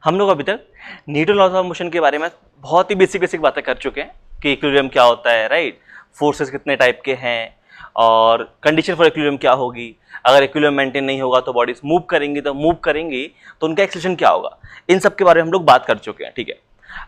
हम लोग अभी तक न्यूटन लॉज ऑफ मोशन के बारे में बहुत ही बेसिक बातें कर चुके हैं कि इक्विलिब्रियम क्या होता है, राइट, फोर्सेस कितने टाइप के हैं और कंडीशन फॉर इक्विलिब्रियम क्या होगी, अगर इक्विलिब्रियम मेंटेन नहीं होगा तो बॉडीज मूव करेंगी तो उनका एक्सेलरेशन क्या होगा, इन सब के बारे में हम लोग बात कर चुके हैं। ठीक है,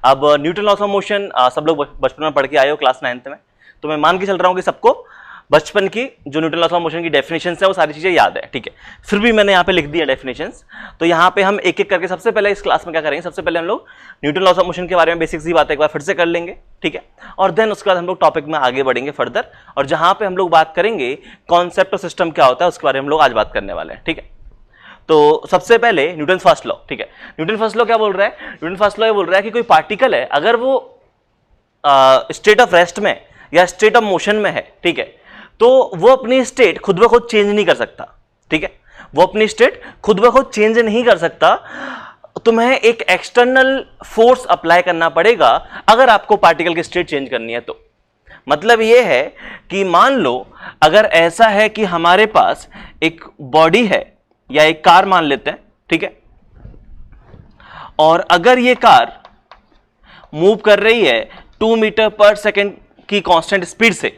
अब न्यूटन लॉज ऑफ मोशन सब लोग बचपन में पढ़ के आए हो क्लास 9th में, तो मैं मान के चल रहा हूँ कि सबको बचपन की जो न्यूटन लॉज ऑफ मोशन की डेफिनेशंस है वो सारी चीजें याद है। ठीक है, फिर भी मैंने यहाँ पे लिख दिया डेफिनेशंस, तो यहाँ पे हम एक एक करके सबसे पहले इस क्लास में क्या करेंगे, सबसे पहले हम लोग न्यूटन लॉज ऑफ मोशन के बारे में बेसिक सी बात एक बार फिर से कर लेंगे। ठीक है, और देन उसके बाद हम लोग टॉपिक में आगे बढ़ेंगे फर्दर, और जहाँ पे हम लोग बात करेंगे कॉन्सेप्ट और सिस्टम क्या होता है उसके बारे में हम लोग आज बात करने वाले हैं। ठीक है, तो सबसे पहले न्यूटन फर्स्ट लॉ। ठीक है, न्यूटन फर्स्ट लॉ क्या बोल रहा है, न्यूटन फर्स्ट लॉ ये बोल रहा है कि कोई पार्टिकल है अगर वो स्टेट ऑफ रेस्ट में या स्टेट ऑफ मोशन में है, ठीक है, तो वो अपनी स्टेट खुद ब खुद चेंज नहीं कर सकता। ठीक है, वो अपनी स्टेट खुद ब खुद चेंज नहीं कर सकता, तुम्हें एक एक्सटर्नल फोर्स अप्लाई करना पड़ेगा अगर आपको पार्टिकल की स्टेट चेंज करनी है। तो मतलब ये है कि मान लो अगर ऐसा है कि हमारे पास एक बॉडी है या एक कार मान लेते हैं, ठीक है, और अगर ये कार मूव कर रही है 2 मीटर पर सेकेंड की कांस्टेंट स्पीड से,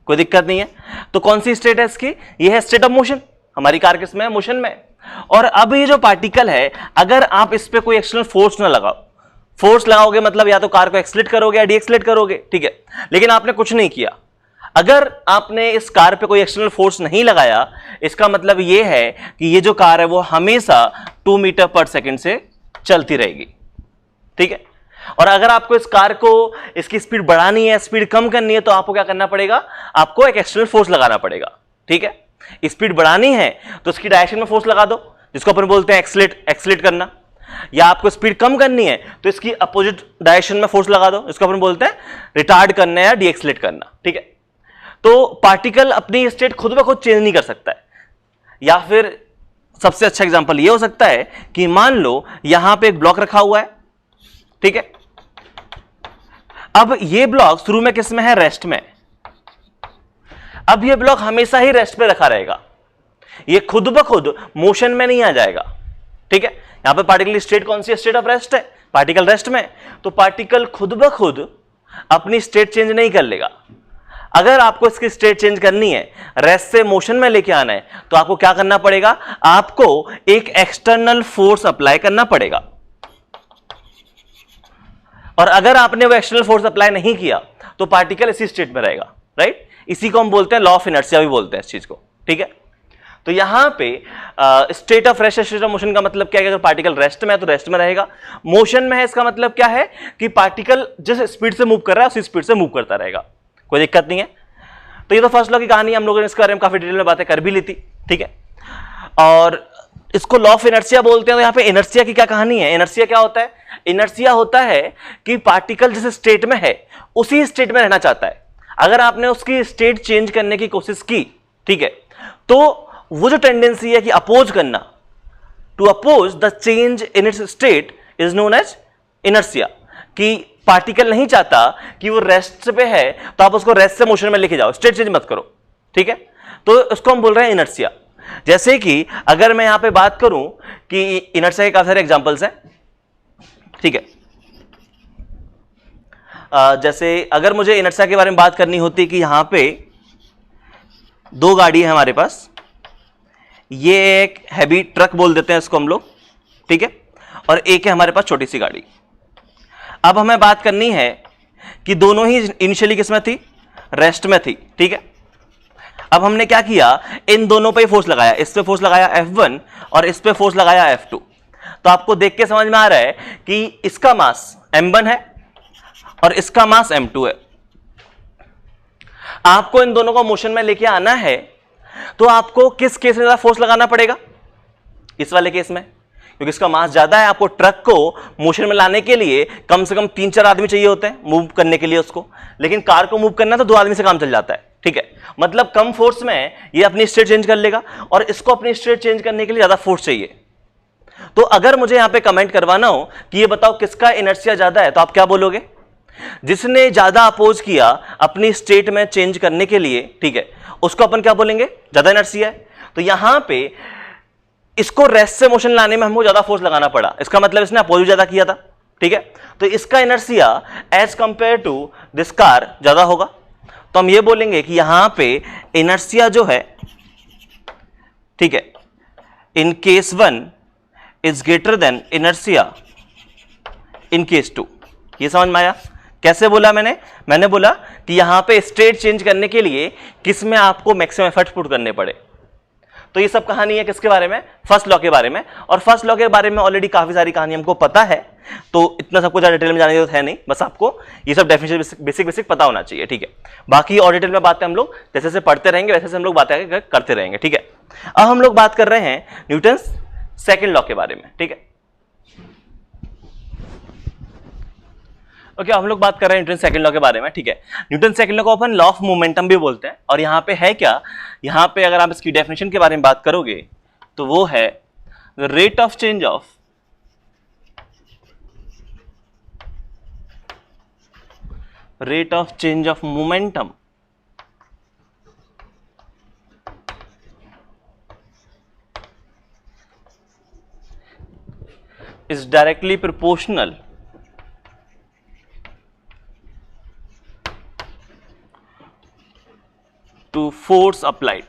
कोई दिक्कत नहीं है, तो कौन सी स्टेट है इसकी, ये है स्टेट ऑफ मोशन, हमारी कार किसमें है, मोशन में। और अब ये जो पार्टिकल है अगर आप इस पे कोई एक्सटर्नल फोर्स ना लगाओ, फोर्स लगाओगे मतलब या तो कार को एक्सलेट करोगे या डीएक्सलेट करोगे, ठीक है, लेकिन आपने कुछ नहीं किया, अगर आपने इस कार पे कोई एक्सटर्नल फोर्स नहीं लगाया, इसका मतलब ये है कि ये जो कार है वो हमेशा 2 मीटर पर सेकेंड से चलती रहेगी। ठीक है, और अगर आपको इस कार को इसकी स्पीड बढ़ानी है, स्पीड कम करनी है, तो आपको क्या करना पड़ेगा, आपको एक एक्सटर्नल फोर्स लगाना पड़ेगा। ठीक है, स्पीड बढ़ानी है तो उसकी डायरेक्शन में फोर्स लगा दो, जिसको अपन बोलते हैं एक्सलेट करना, या आपको स्पीड कम करनी है तो इसकी अपोजिट डायरेक्शन में फोर्स लगा दो, इसको अपन बोलते हैं रिटार्ड करना या डीएक्सलेट करना। ठीक है, तो पार्टिकल अपनी स्टेट खुद ब खुद चेंज नहीं कर सकता है। या फिर सबसे अच्छा एग्जांपल ये हो सकता है कि मान लो यहां पे एक ब्लॉक रखा हुआ है, ठीक है, अब ये ब्लॉक शुरू में किस में है, रेस्ट में। अब ये ब्लॉक हमेशा ही रेस्ट पे रखा रहेगा, ये खुद ब खुद मोशन में नहीं आ जाएगा। ठीक है, यहां पे पार्टिकल की स्टेट कौन सी है, स्टेट ऑफ रेस्ट है, पार्टिकल रेस्ट में, तो पार्टिकल खुद ब खुद अपनी स्टेट चेंज नहीं कर लेगा। अगर आपको इसकी स्टेट चेंज करनी है, रेस्ट से मोशन में लेके आना है, तो आपको क्या करना पड़ेगा, आपको एक एक्सटर्नल फोर्स अप्लाई करना पड़ेगा। और अगर आपने वो एक्सटर्नल फोर्स अप्लाई नहीं किया तो पार्टिकल इसी स्टेट में रहेगा, राइट, इसी को हम बोलते हैं लॉ ऑफ इनर्शिया भी बोलते हैं इस चीज को। ठीक है, तो यहां पे state of rest, state of motion का मतलब क्या है, अगर पार्टिकल रेस्ट में है तो रेस्ट में रहेगा, मोशन में है इसका मतलब क्या है कि पार्टिकल जिस स्पीड से मूव कर रहा है उसी स्पीड से मूव करता रहेगा, कोई दिक्कत नहीं है। तो ये तो फर्स्ट लॉ की कहानी, हम लोगों ने इसके बारे में काफी डिटेल में बातें कर भी ली थी। ठीक है, और इसको लॉ ऑफ इनर्शिया बोलते हैं। तो यहाँ पे इनर्शिया की क्या कहानी है, इनर्शिया क्या होता है, इनर्शिया होता है कि पार्टिकल जिस स्टेट में है उसी स्टेट में रहना चाहता है। अगर आपने उसकी स्टेट चेंज करने की कोशिश की, ठीक है, तो वो जो टेंडेंसी है कि अपोज करना, to oppose the change in its state is known as inertia, कि पार्टिकल नहीं चाहता कि वो रेस्ट पे है तो आप उसको रेस्ट से मोशन में लेके जाओ, स्टेट चेंज मत करो। ठीक है, तो उसको हम बोल रहे हैं इनर्शिया। जैसे कि अगर मैं यहां पे बात करूं कि इनर्शिया के काफी सारे एग्जांपल्स हैं, ठीक है, जैसे अगर मुझे इनर्शिया के बारे में बात करनी होती कि यहां पे 2 गाड़ी है हमारे पास, ये एक हैवी ट्रक बोल देते हैं इसको हम लोग, ठीक है, और एक है हमारे पास छोटी सी गाड़ी। अब हमें बात करनी है कि दोनों ही इनिशियली किसमें थी, रेस्ट में थी। ठीक है, अब हमने क्या किया, इन दोनों पे फोर्स लगाया, इस पे फोर्स लगाया F1 और इस पे फोर्स लगाया F2। तो आपको देख के समझ में आ रहा है कि इसका मास M1 है और इसका मास M2 है। आपको इन दोनों को मोशन में लेके आना है तो आपको किस केस में ज्यादा फोर्स लगाना पड़ेगा, इस वाले केस में, क्योंकि इसका मास ज्यादा है। आपको ट्रक को मोशन में लाने के लिए कम से कम 3-4 आदमी चाहिए होते हैं मूव करने के लिए उसको, लेकिन कार को मूव करना तो 2 आदमी से काम चल जाता है। ठीक है, मतलब कम फोर्स में ये अपनी स्टेट चेंज कर लेगा और इसको अपनी स्टेट चेंज करने के लिए ज्यादा फोर्स चाहिए। तो अगर मुझे यहां पे कमेंट करवाना हो कि ये बताओ किसका इनर्शिया ज्यादा है, तो आप क्या बोलोगे, जिसने ज्यादा अपोज किया अपनी स्टेट में चेंज करने के लिए, ठीक है, उसको अपन क्या बोलेंगे, ज्यादा इनर्शिया है। तो यहां पे इसको रेस्ट से मोशन लाने में हमको ज्यादा फोर्स लगाना पड़ा, इसका मतलब इसने अपोजिट ज्यादा किया था, ठीक है। तो इसका inertia as compare to this car ज्यादा होगा, तो हम ये बोलेंगे कि यहां पे इनर्शिया जो है, ठीक है, in case 1 is greater than inertia in case 2। ये समझ में आया? कैसे बोला मैंने बोला कि यहां पे स्टेट चेंज करने के लिए किस में आपको मैक्सिमम एफर्ट पुट करने पड़े। तो ये सब कहानी है किसके बारे में? फर्स्ट लॉ के बारे में। और फर्स्ट लॉ के बारे में ऑलरेडी काफी सारी कहानी हमको पता है, तो इतना सब कुछ डिटेल में जाने की जरूरत है नहीं, बस आपको ये सब डेफिनेशन बेसिक पता होना चाहिए, ठीक है। बाकी और डिटेल में बातें हम लोग जैसे जैसे पढ़ते रहेंगे वैसे हम लोग बातें करते रहेंगे, ठीक है। अब हम लोग बात कर रहे हैं न्यूटन्स सेकेंड लॉ के बारे में, ठीक है। ओके, हम लोग बात कर रहे हैं न्यूटन सेकंड लॉ के बारे में, ठीक है। न्यूटन सेकंड लॉ को अपन लॉ ऑफ मोमेंटम भी बोलते हैं, और यहां पे है क्या, यहां पे अगर आप इसकी डेफिनेशन के बारे में बात करोगे तो वो है rate of change of momentum is directly proportional to force applied.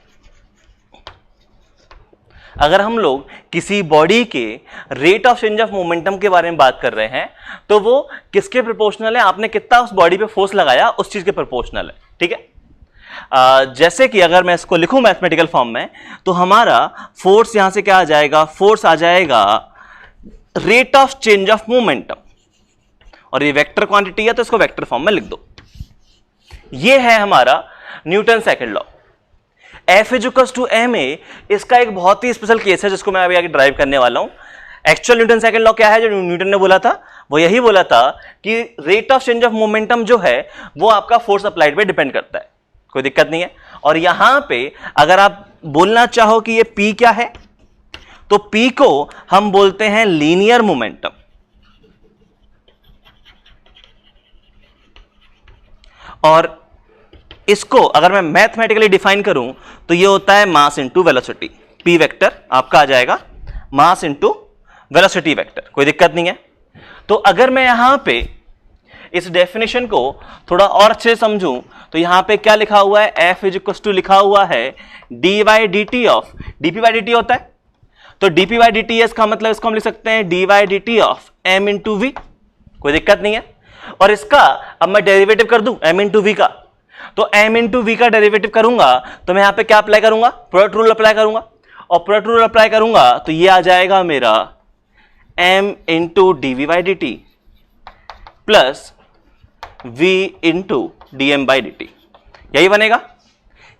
अगर हम लोग किसी बॉडी के rate of change of momentum के बारे में बात कर रहे हैं तो वो किसके प्रोपोर्शनल है? आपने कितना उस बॉडी पे फोर्स लगाया उस चीज के प्रोपोर्शनल है, ठीक है। जैसे कि अगर मैं इसको लिखूं मैथमेटिकल फॉर्म में तो हमारा फोर्स यहां से क्या आ जाएगा? फोर्स आ जाएगा rate of change of momentum, और ये वेक्टर क्वांटिटी है तो इसको वेक्टर फॉर्म में लिख दो। ये है हमारा Newton second law. F equals to ma, इसका एक बहुत ही स्पेशल केस है जिसको मैं अभी आगे ड्राइव करने वाला हूं। एक्चुअल न्यूटन सेकंड लॉ क्या है जो न्यूटन ने बोला था? वो यही बोला था कि rate of change of momentum जो है वो आपका फोर्स अप्लाइड पे डिपेंड करता है, कोई दिक्कत नहीं है। और यहां पे अगर आप बोलना चाहो कि ये P क्या है, तो P को हम बोलते हैं लीनियर मोमेंटम, और इसको अगर मैं मैथमेटिकली डिफाइन करूं तो ये होता है mass into velocity. P vector आपका आ जाएगा मास इनटू वेलोसिटी वेक्टर, कोई दिक्कत नहीं है। तो अगर मैं यहां पे इस डेफिनेशन को थोड़ा और अच्छे से समझूं तो यहां पे क्या लिखा हुआ है? F इक्वल्स टू लिखा हुआ है dy dt of dp by dt होता है, तो dp बाई dt इसका मतलब इसको हम लिख सकते हैं dy dt of m into v, कोई दिक्कत नहीं है। और इसका अब मैं डेरिवेटिव कर दूं m इंटू v का, तो m इंटू वी का डेरिवेटिव करूंगा तो मैं यहां पे क्या अप्लाई करूंगा? प्रोडक्ट रूल अप्लाई करूंगा, और प्रोडक्ट रूल अप्लाई करूंगा तो ये आ जाएगा मेरा m into d by D t plus v into d m by D t, यही बनेगा।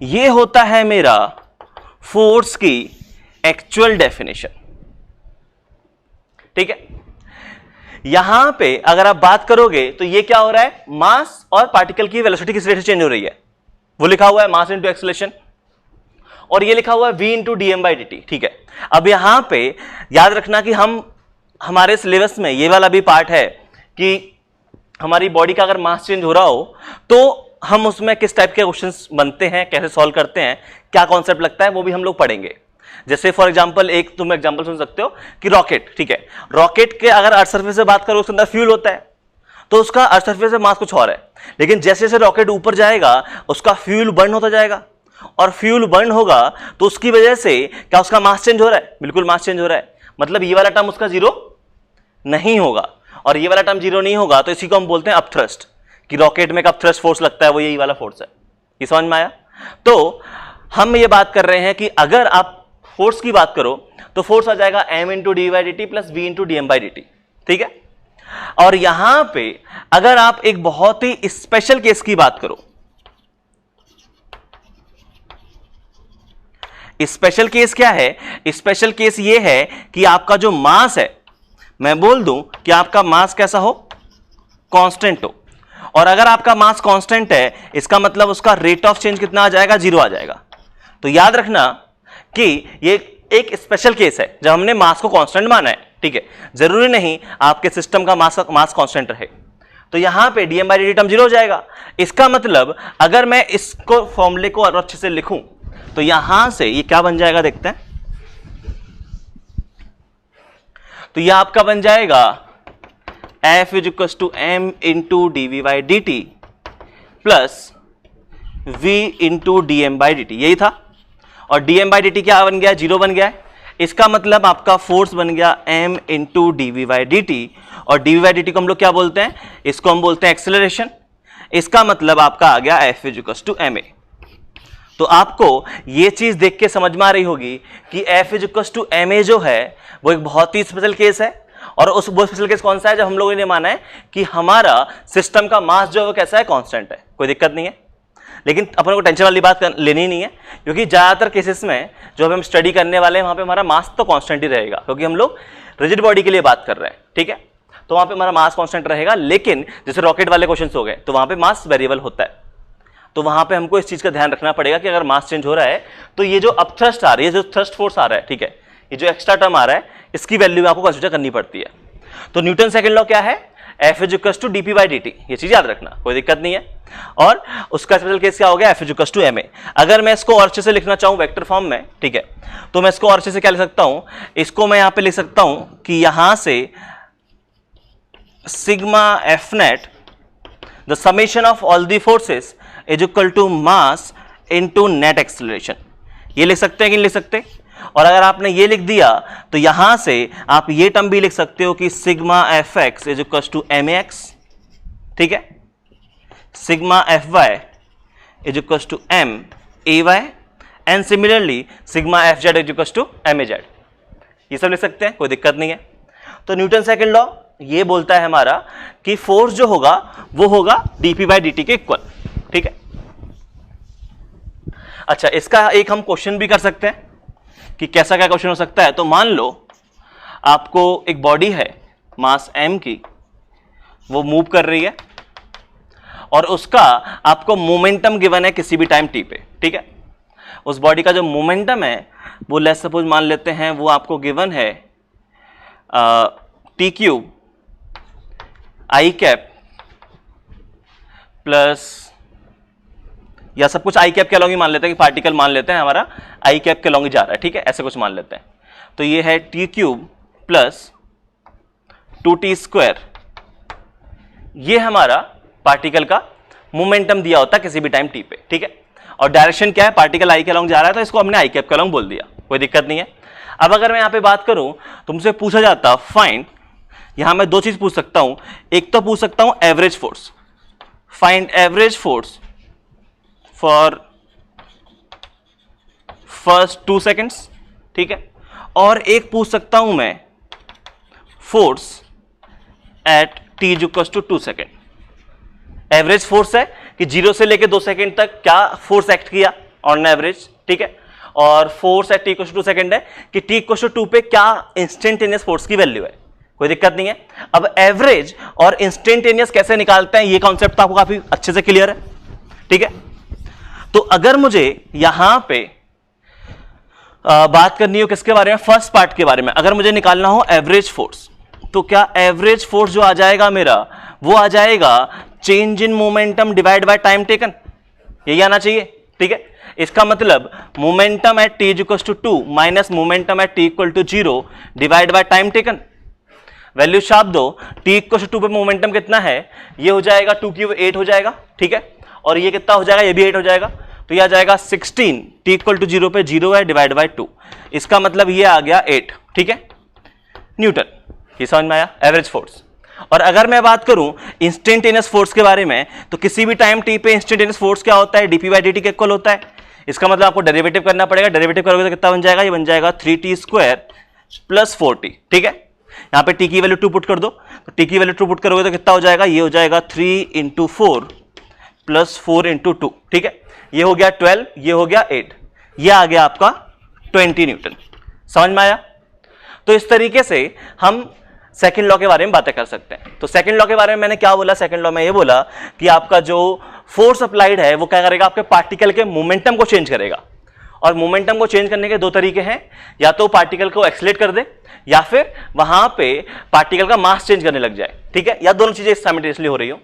ये होता है मेरा फोर्स की एक्चुअल डेफिनेशन, ठीक है। यहां पे अगर आप बात करोगे तो ये क्या हो रहा है? मास और पार्टिकल की वेलोसिटी किस रेट से चेंज हो रही है? वो लिखा हुआ है मास इंटू एक्सेलरेशन, और ये लिखा हुआ है v into d m by D t, ठीक है। अब यहां पे याद रखना कि हमारे सिलेबस में ये वाला भी पार्ट है कि हमारी बॉडी का अगर मास चेंज हो रहा हो तो हम उसमें किस टाइप के क्वेश्चंस बनते हैं, कैसे सॉल्व करते हैं, क्या कॉन्सेप्ट लगता है, वो भी हम लोग पढ़ेंगे। जैसे फॉर एग्जांपल एक तुम एग्जांपल सुन सकते हो कि रॉकेट, ठीक है। रॉकेट के अगर अर्थ सरफेस से बात करो उसके अंदर फ्यूल होता है, तो उसका अर्थ सरफेस से मास कुछ और है, लेकिन जैसे जैसे रॉकेट ऊपर जाएगा उसका फ्यूल बर्न होता जाएगा, और फ्यूल बर्न होगा तो उसकी वजह से क्या उसका मास चेंज हो रहा है? बिल्कुल मास चेंज हो रहा है। मतलब ये वाला टर्म उसका जीरो नहीं होगा, और ये वाला टर्म जीरो नहीं होगा तो इसी को हम बोलते हैं अपथ्रस्ट, कि रॉकेट में कब थ्रस्ट फोर्स लगता है वो यही वाला फोर्स है। ये समझ में आया? तो हम ये बात कर रहे हैं कि अगर आप फोर्स की बात करो तो फोर्स आ जाएगा m into d by D t plus v into d m by D t, ठीक है। और यहां पे अगर आप एक बहुत ही स्पेशल केस की बात करो, स्पेशल केस क्या है? स्पेशल केस ये है कि आपका जो मास है, मैं बोल दूं कि आपका मास कैसा हो? कांस्टेंट हो। और अगर आपका मास कांस्टेंट है इसका मतलब उसका रेट ऑफ चेंज कितना आ जाएगा? जीरो आ जाएगा। तो याद रखना कि ये एक स्पेशल केस है जब हमने मास को कांस्टेंट माना है, ठीक है। जरूरी नहीं आपके सिस्टम का मास कांस्टेंट रहे। तो यहां पे DM by D term zero हो जाएगा। इसका मतलब अगर मैं इसको फॉर्मूले को और अच्छे से लिखूं तो यहां से ये क्या बन जाएगा देखते हैं। तो यह आपका बन जाएगा F is equal to m into dv by D t plus V into d m by D t, यही था। और d m by D t क्या बन गया, 0 बन गया है। इसका मतलब आपका फोर्स बन गया m into D V by D T, और D V by D T को हम लोग क्या बोलते हैं, इसको हम बोलते हैं एक्सेलरेशन। इसका मतलब आपका आ गया F is equal to ma। तो आपको ये चीज देख के समझ में आ रही होगी कि F is equal to ma जो है वो एक बहुत ही स्पेशल केस है। और उस वो स्पेशल केस कौन सा है, जब हम लोगों ने माना है कि हमारा सिस्टम का मास जो है वो कैसा है, कांस्टेंट है, कोई दिक्कत नहीं है। लेकिन अपन को टेंशन वाली बात लेनी नहीं है, क्योंकि ज्यादातर केसेस में जो हम स्टडी करने वाले हैं वहां पे हमारा मास तो कांस्टेंट ही रहेगा, क्योंकि हम लोग रिजिड बॉडी के लिए बात कर रहे हैं, ठीक है। तो वहां पे हमारा मास कांस्टेंट रहेगा। लेकिन जैसे रॉकेट वाले क्वेश्चंस हो गए तो वहां पे मास वेरिएबल होता है। तो वहां पे हमको इस चीज का ध्यान रखना पड़ेगा कि अगर मास चेंज हो रहा है तो ये जो अपथ्रस्ट आ रही है, जो थ्रस्ट फोर्स आ रहा है, ठीक है, ये जो एक्स्ट्रा टर्म आ रहा है, इसकी वैल्यू आपको कंसीडर करनी पड़ती है। तो न्यूटन सेकंड लॉ क्या है, F is equal to dp by dt, ये चीज याद रखना, कोई दिक्कत नहीं है। और उसका स्पेशल केस क्या हो गया, F is equal to ma। अगर मैं इसको और अच्छे से लिखना चाहूं वेक्टर फॉर्म में, ठीक है, तो मैं इसको और अच्छे से क्या लिख सकता हूं, इसको मैं यहां पे लिख सकता हूं कि यहां से sigma F net the summation of all the forces is equal to mass into net acceleration. ये लिख सकते हैं कि नहीं लिख सकते। और अगर आपने ये लिख दिया तो यहां से आप ये टर्म भी लिख सकते हो कि sigma F x is equal to m x, ठीक है, sigma F y is equal to m a y, and similarly sigma F z is equal to m a z. ये सब लिख सकते हैं, कोई दिक्कत नहीं है। तो न्यूटन सेकंड लॉ ये बोलता है हमारा कि फोर्स जो होगा वो होगा dp बाई dt के इक्वल, ठीक है। अच्छा, इसका एक हम क्वेश्चन भी कर सकते हैं कि कैसा क्या क्वेश्चन हो सकता है। तो मान लो आपको एक बॉडी है मास m की, वो मूव कर रही है और उसका आपको मोमेंटम गिवन है किसी भी टाइम t पे, ठीक है। उस बॉडी का जो मोमेंटम है वो लेट्स सपोज मान लेते हैं वो आपको गिवन है t क्यूब आई कैप प्लस, या सब कुछ आई कैप के अलॉन्ग ही मान लेते हैं कि पार्टिकल मान लेते हैं हमारा आई कैप के अलॉन्ग ही जा रहा है, ठीक है, ऐसे कुछ मान लेते हैं। तो ये है T cube plus 2t square, ये हमारा पार्टिकल का मोमेंटम दिया होता है किसी भी टाइम टी पे, ठीक है। और डायरेक्शन क्या है, पार्टिकल आई के अलॉन्ग जा रहा है, तो इसको हमने आई कैप के अलॉन्ग बोल दिया, कोई दिक्कत नहीं है। अब अगर मैं यहां पे बात करूं तो मुझसे पूछा जाता फाइंड, यहां मैं दो चीज पूछ सकता हूं। एक तो पूछ सकता हूं average force, find average force for first 2 seconds, ठीक है। और एक पूछ सकता हूं मैं force at t equal to 2 second. Average force है कि 0 से लेके 2 सेकेंड तक क्या फोर्स एक्ट किया ऑन एवरेज, ठीक है। और force at t equal to 2 second है कि t इक्वल टू 2 पे क्या इंस्टेंटेनियस फोर्स की वैल्यू है, कोई दिक्कत नहीं है। अब एवरेज और इंस्टेंटेनियस कैसे निकालते हैं ये कॉन्सेप्ट तो आपको काफी अच्छे से क्लियर है, ठीक है। तो अगर मुझे यहां पे बात करनी हो किसके बारे में, फर्स्ट पार्ट के बारे में, अगर मुझे निकालना हो एवरेज फोर्स, तो क्या एवरेज फोर्स जो आ जाएगा मेरा वो आ जाएगा change in momentum divide by time taken, यही आना चाहिए, ठीक है। इसका मतलब momentum at t equal to 2 minus momentum at t equal to 0 divide by time taken. Value छाप दो, t इक्वल टू 2 पे मोमेंटम कितना है, ये हो जाएगा 2 क्यूब 8 हो जाएगा, ठीक है। और ये कितना हो जाएगा, ये भी 8 हो जाएगा, तो ये आ जाएगा 16, t इक्वल टू 0 पे 0 है डिवाइड बाय 2, इसका मतलब ये आ गया 8, ठीक है, न्यूटन। ये समझ में आया एवरेज फोर्स। और अगर मैं बात करूं इंस्टेंटेनियस फोर्स के बारे में, तो किसी भी टाइम t पे इंस्टेंटेनियस फोर्स क्या होता है, dp बाई dt के इक्वल होता है। इसका मतलब आपको डेरिवेटिव करना पड़ेगा, डेरिवेटिव करोगे तो कितना बन जाएगा, ये बन जाएगा 3t स्क्वायर प्लस 4t, ठीक है। यहां पे t की वैल्यू 2 पुट कर दो, तो t की वैल्यू 2 पुट करोगे तो कितना हो जाएगा, ये हो जाएगा 3 इंटू 4 प्लस 4 इंटू 2, ठीक है। ये हो गया 12, ये हो गया 8, ये आ गया आपका 20 न्यूटन। समझ में आया। तो इस तरीके से हम सेकंड लॉ के बारे में बातें कर सकते हैं। तो सेकंड लॉ के बारे में मैंने क्या बोला, सेकंड लॉ में ये बोला कि आपका जो फोर्स अप्लाइड है वो क्या करेगा, आपके पार्टिकल के मोमेंटम को चेंज करेगा। और मोमेंटम को चेंज करने के दो तरीके हैं, या तो पार्टिकल को एक्सेलरेट कर दे या फिर वहां पे पार्टिकल का मास चेंज करने लग जाए, ठीक है, या दोनों चीजें साइमल्टेनियसली हो रही हो।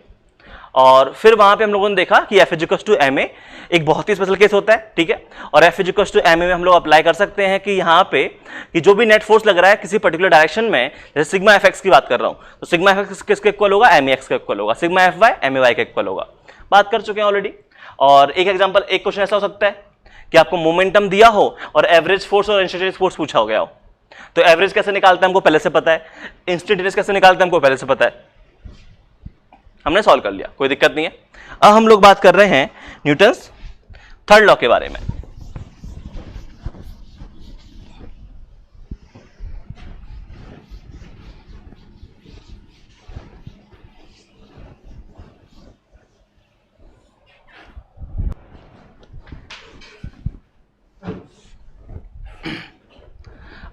और फिर वहां पे हम लोगों ने देखा कि F is to m a एक बहुत ही स्पेशल केस होता है, ठीक है। और F is to m a में हम लोग अप्लाई कर सकते हैं कि यहाँ पे कि जो भी नेट फोर्स लग रहा है किसी पर्टिकुलर डायरेक्शन में, जैसे सिग्मा एफ एक्स की बात कर रहा हूँ, तो सिग्मा एफ एक्स किसके इक्वल होगा, एम एक्स के इक्वल होगा, sigma F y m a y के इक्वल होगा। बात कर चुके हैं ऑलरेडी। और एक एग्जाम्पल, एक क्वेश्चन ऐसा हो सकता है कि आपको मोमेंटम दिया हो और एवरेज फोर्स और इंस्टेंटेनियस फोर्स पूछा हो गया हो, तो एवरेज कैसे निकालते हैं हमको पहले से पता है, इंस्टेंटेनियस कैसे निकालते हैं हमको पहले से पता है, हमने सॉल्व कर लिया, कोई दिक्कत नहीं है। अब हम लोग बात कर रहे हैं न्यूटन्स थर्ड लॉ के बारे में।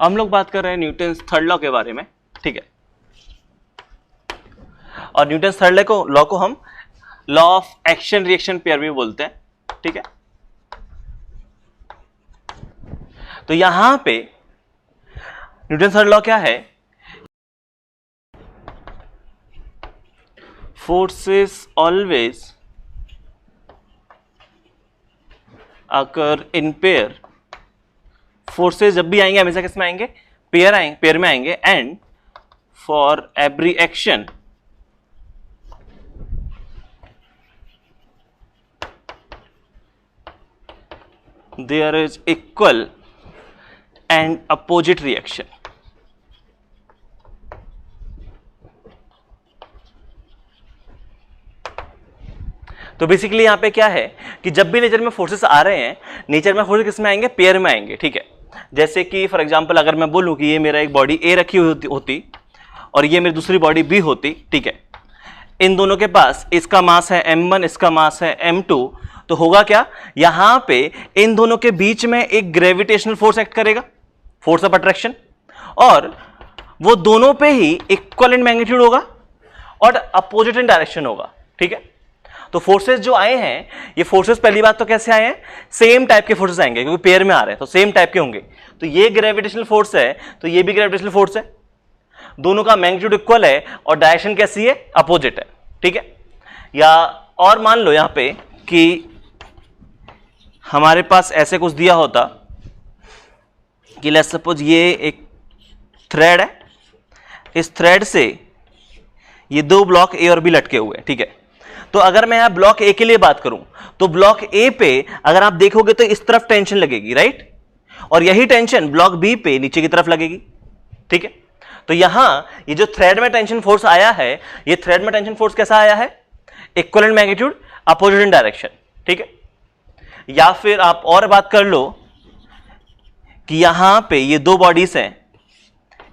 हम लोग बात कर रहे हैं न्यूटन्स थर्ड लॉ के बारे में, ठीक है। और न्यूटन्स थर्ड लॉ को हम law of action reaction pair भी बोलते हैं, ठीक है। तो यहां पे न्यूटन्स थर्ड लॉ क्या है, forces always occur in pair, forces जब भी आएंगे हमेशा किस में आएंगे, पेयर में आएंगे। And for every action there is equal and opposite reaction. तो बेसिकली यहां पे क्या है कि जब भी नेचर में फोर्सेस आ रहे हैं, नेचर में फोर्सेस किस में आएंगे, पेयर में आएंगे, ठीक है। जैसे कि फॉर एग्जांपल अगर मैं बोलूं कि ये मेरा एक बॉडी ए रखी हुई होती और ये मेरी दूसरी बॉडी बी होती, ठीक है। इन दोनों के पास इसका मास है m1, इसका मास है m2, तो होगा क्या, यहां पे इन दोनों के बीच में एक ग्रेविटेशनल फोर्स एक्ट करेगा, फोर्स ऑफ अट्रैक्शन, और वो दोनों पे ही इक्वल इन मैग्नीट्यूड होगा और अपोजिट इन डायरेक्शन होगा, ठीक है। तो फोर्सेस जो आए हैं, ये फोर्सेस पहली बात तो कैसे आए हैं, सेम टाइप के फोर्सेस आएंगे क्योंकि पेयर में आ रहे हैं तो सेम टाइप के होंगे। तो ये ग्रेविटेशनल फोर्स है तो ये भी ग्रेविटेशनल फोर्स है, दोनों का मैग्नीट्यूड इक्वल है और डायरेक्शन कैसी है, अपोजिट है, ठीक है। या और मान लो यहां पे कि हमारे पास ऐसे कुछ दिया होता कि लेट्स सपोज ये एक थ्रेड है, इस थ्रेड से ये दो ब्लॉक ए और बी लटके हुए हैं, ठीक है। तो अगर मैं यहां ब्लॉक ए के लिए बात करूं तो ब्लॉक ए पे अगर आप देखोगे तो इस तरफ टेंशन लगेगी, राइट, और यही टेंशन ब्लॉक बी पे नीचे की तरफ लगेगी, ठीक है। तो यहां ये जो थ्रेड में टेंशन फोर्स आया है, ये थ्रेड में टेंशन फोर्स कैसा आया है, equivalent magnitude opposite in direction, ठीक है। या फिर आप और बात कर लो कि यहां पे ये दो बॉडीज हैं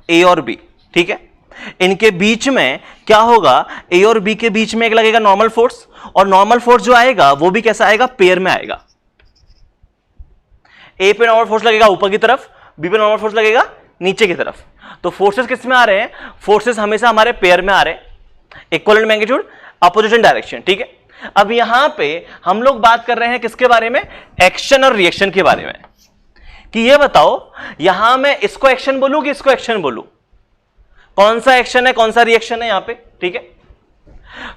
ए और बी, ठीक है, इनके बीच में क्या होगा, ए और बी के बीच में एक लगेगा नॉर्मल फोर्स, और नॉर्मल फोर्स जो आएगा वो भी कैसा आएगा, पेयर में आएगा। ए पे नॉर्मल फोर्स लगेगा ऊपर की तरफ, बी पे नॉर्मल फोर्स लगेगा नीचे की तरफ। तो फोर्सेस किस में आ रहे हैं, फोर्सेस हमेशा हमारे पेयर में आ रहे हैं, equal in magnitude opposite in direction, ठीक है। अब यहां पे हम लोग बात कर रहे हैं किसके बारे में, एक्शन और रिएक्शन के बारे में, कि ये बताओ यहां मैं इसको एक्शन बोलूं कि इसको एक्शन बोलूं, कौन सा एक्शन है कौन सा रिएक्शन है यहां पे, ठीक है।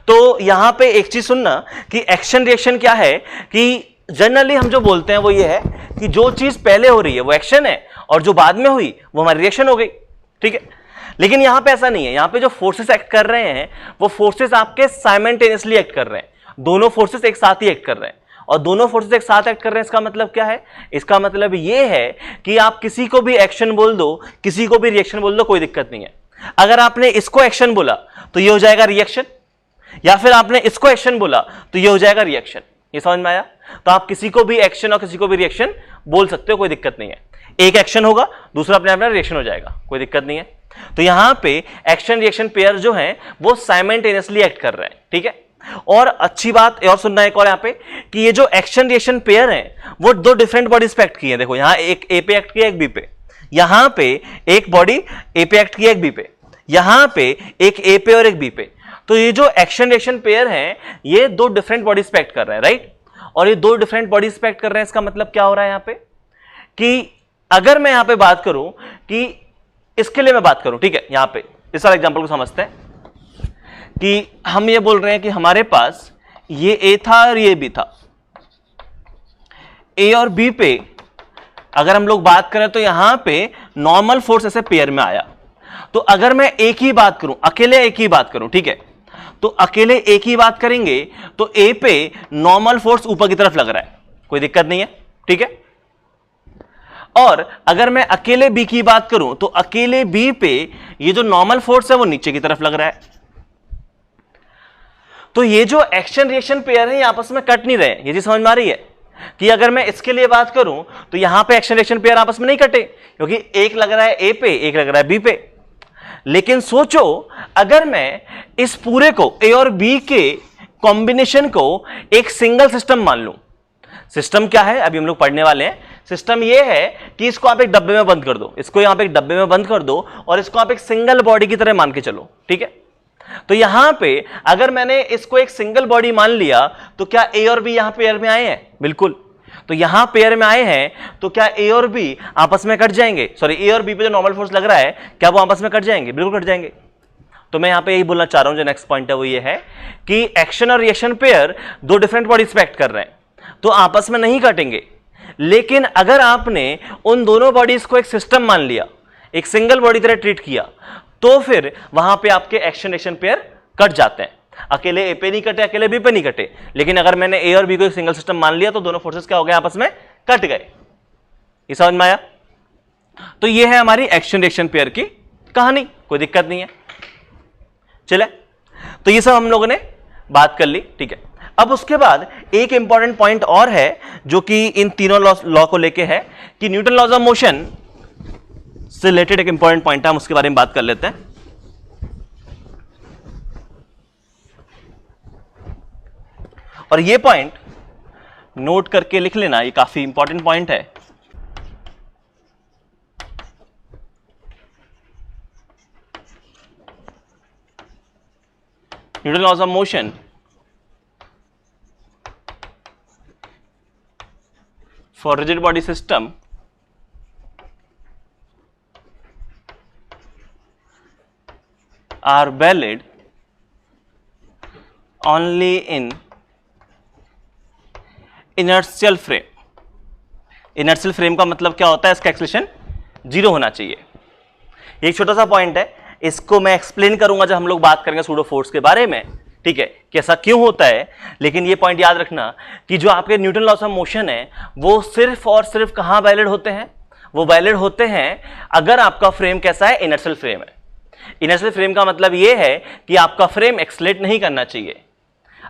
तो यहां पे एक चीज सुनना कि एक्शन रिएक्शन क्या है, कि जनरली हम जो बोलते हैं वो ये है कि जो चीज पहले हो रही है वो एक्शन है और जो बाद में हुई वो हमारी रिएक्शन हो गई, ठीक है। लेकिन यहां पे ऐसा नहीं है, यहां पे जो फोर्सेस एक्ट कर रहे हैं वो फोर्सेस आपके साइमल्टेनियसली एक्ट कर रहे हैं, दोनों फोर्सेस एक साथ ही एक्ट कर रहे हैं, और दोनों फोर्सेस एक साथ एक्ट कर रहे हैं। इसका मतलब क्या है, इसका मतलब ये है कि आप किसी को भी एक्शन बोल दो, किसी को भी रिएक्शन बोल दो, कोई दिक्कत नहीं है। अगर आपने इसको एक्शन बोला तो ये हो जाएगा रिएक्शन, या फिर आपने इसको एक्शन बोला तो ये हो जाएगा रिएक्शन। ये समझ में आया? तो आप किसी को भी एक्शन और किसी को भी रिएक्शन बोल सकते हो, कोई दिक्कत नहीं है। एक एक्शन होगा दूसरा अपने आप रिएक्शन हो जाएगा, कोई दिक्कत नहीं है। तो यहां पे एक्शन रिएक्शन पेयर जो है वो साइमल्टेनियसली एक्ट कर रहे हैं, ठीक है। और अच्छी बात और सुनना एक और यहां पे कि ये जो एक्शन रिएक्शन पेयर है वो दो डिफरेंट बॉडीज पे एक्ट किए हैं। देखो यहां एक ए पे एक्ट किया, एक बी पे, यहां पे एक बॉडी ए पे एक्ट किया, एक बी पे, यहां पे एक ए पे और एक बी पे। तो ये जो एक्शन रिएक्शन पेयर है ये दो डिफरेंट बॉडीज पे एक्ट कर रहे हैं, राइट। और ये दो डिफरेंट बॉडीज पे एक्ट कर रहे हैं, इसका मतलब क्या हो रहा है यहां पे कि अगर मैं यहां पे बात करूं कि इसके लिए मैं बात करूं, ठीक है, यहां पे इस वाले एग्जांपल को समझते हैं कि हम ये बोल रहे हैं कि हमारे पास ये ए था और ये बी था। ए और बी पे अगर हम लोग बात करें तो यहां पे नॉर्मल फोर्स ऐसे पेयर में आया। तो अगर मैं एक ही बात करूं, अकेले एक ही बात करूं, ठीक है, तो अकेले एक ही बात करेंगे तो ए पे नॉर्मल फोर्स ऊपर की तरफ लग रहा है, कोई दिक्कत नहीं है, ठीक है। और अगर मैं अकेले बी की बात करूं तो अकेले बी पे ये जो नॉर्मल फोर्स है वो नीचे की तरफ लग रहा है। तो ये जो एक्शन रिएक्शन पेयर है ये आपस में कट नहीं रहे, ये चीज समझ में आ रही है कि अगर मैं इसके लिए बात करूं तो यहां पे एक्शन रिएक्शन पेयर आपस में नहीं कटे, क्योंकि एक लग रहा है ए पे, एक लग रहा है बी पे। लेकिन सोचो अगर मैं इस पूरे को ए और बी के कॉम्बिनेशन को एक सिंगल सिस्टम मान लूं। सिस्टम क्या है अभी हम लोग पढ़ने वाले हैं। सिस्टम ये है कि इसको आप एक डब्बे में बंद कर दो, इसको यहां पे एक डब्बे में बंद कर दो और इसको आप एक सिंगल बॉडी की तरह मान के चलो, ठीक है। तो यहां पे अगर मैंने इसको एक सिंगल बॉडी मान लिया तो क्या ए और बी यहां पेयर में आए हैं? बिल्कुल। तो यहां पेयर में आए हैं तो क्या ए और बी आपस में कट जाएंगे? सॉरी, ए और बी पे जो नॉर्मल फोर्स लग रहा है क्या वो आपस में कट जाएंगे? बिल्कुल कट जाएंगे। तो मैं यहां पे यही बोलना चाह रहा हूं, जो नेक्स्ट पॉइंट है वो ये है कि एक्शन और रिएक्शन पेयर दो डिफरेंट बॉडीज पे एक्ट कर रहे हैं तो आपस में नहीं कटेंगे। लेकिन अगर आपने उन दोनों बॉडीज को एक सिस्टम मान लिया, एक सिंगल बॉडी तरह ट्रीट किया, तो फिर वहां पे आपके एक्शन रिएक्शन पेयर कट जाते हैं। अकेले ए पे नहीं कटे, अकेले बी पे नहीं कटे, लेकिन अगर मैंने ए और बी को एक सिंगल सिस्टम मान लिया तो दोनों फोर्सेस क्या हो गए? आपस में कट गए। ये समझ में आया? तो ये है हमारी एक्शन रिएक्शन पेयर की कहानी, कोई दिक्कत नहीं है। चले, तो ये सब हम लोगों ने बात कर ली, ठीक है। अब उसके बाद एक इंपॉर्टेंट पॉइंट और है जो कि इन तीनों लॉ को लेके है कि न्यूटन लॉज ऑफ मोशन से रिलेटेड एक इंपॉर्टेंट पॉइंट है, हम उसके बारे में बात कर लेते हैं। और ये पॉइंट नोट करके लिख लेना, ये काफी इंपॉर्टेंट पॉइंट है। Newton laws of motion for rigid body system are valid only in inertial frame. inertial frame का मतलब क्या होता है? इसका एक्सेलरेशन जीरो होना चाहिए। एक छोटा सा पॉइंट है, इसको मैं एक्सप्लेन करूंगा जब हम लोग बात करेंगे सूडो फोर्स के बारे में, ठीक है, कि ऐसा क्यों होता है। लेकिन ये पॉइंट याद रखना कि जो आपके न्यूटन लॉस ऑफ मोशन है वो सिर्फ और सिर्फ कहां वैलिड होते हैं? वो वैलिड होते हैं अगर आपका फ्रेम कैसा है? इनर्शियल फ्रेम है। इनर्शियल फ्रेम का मतलब ये है कि आपका फ्रेम एक्सलेट नहीं करना चाहिए।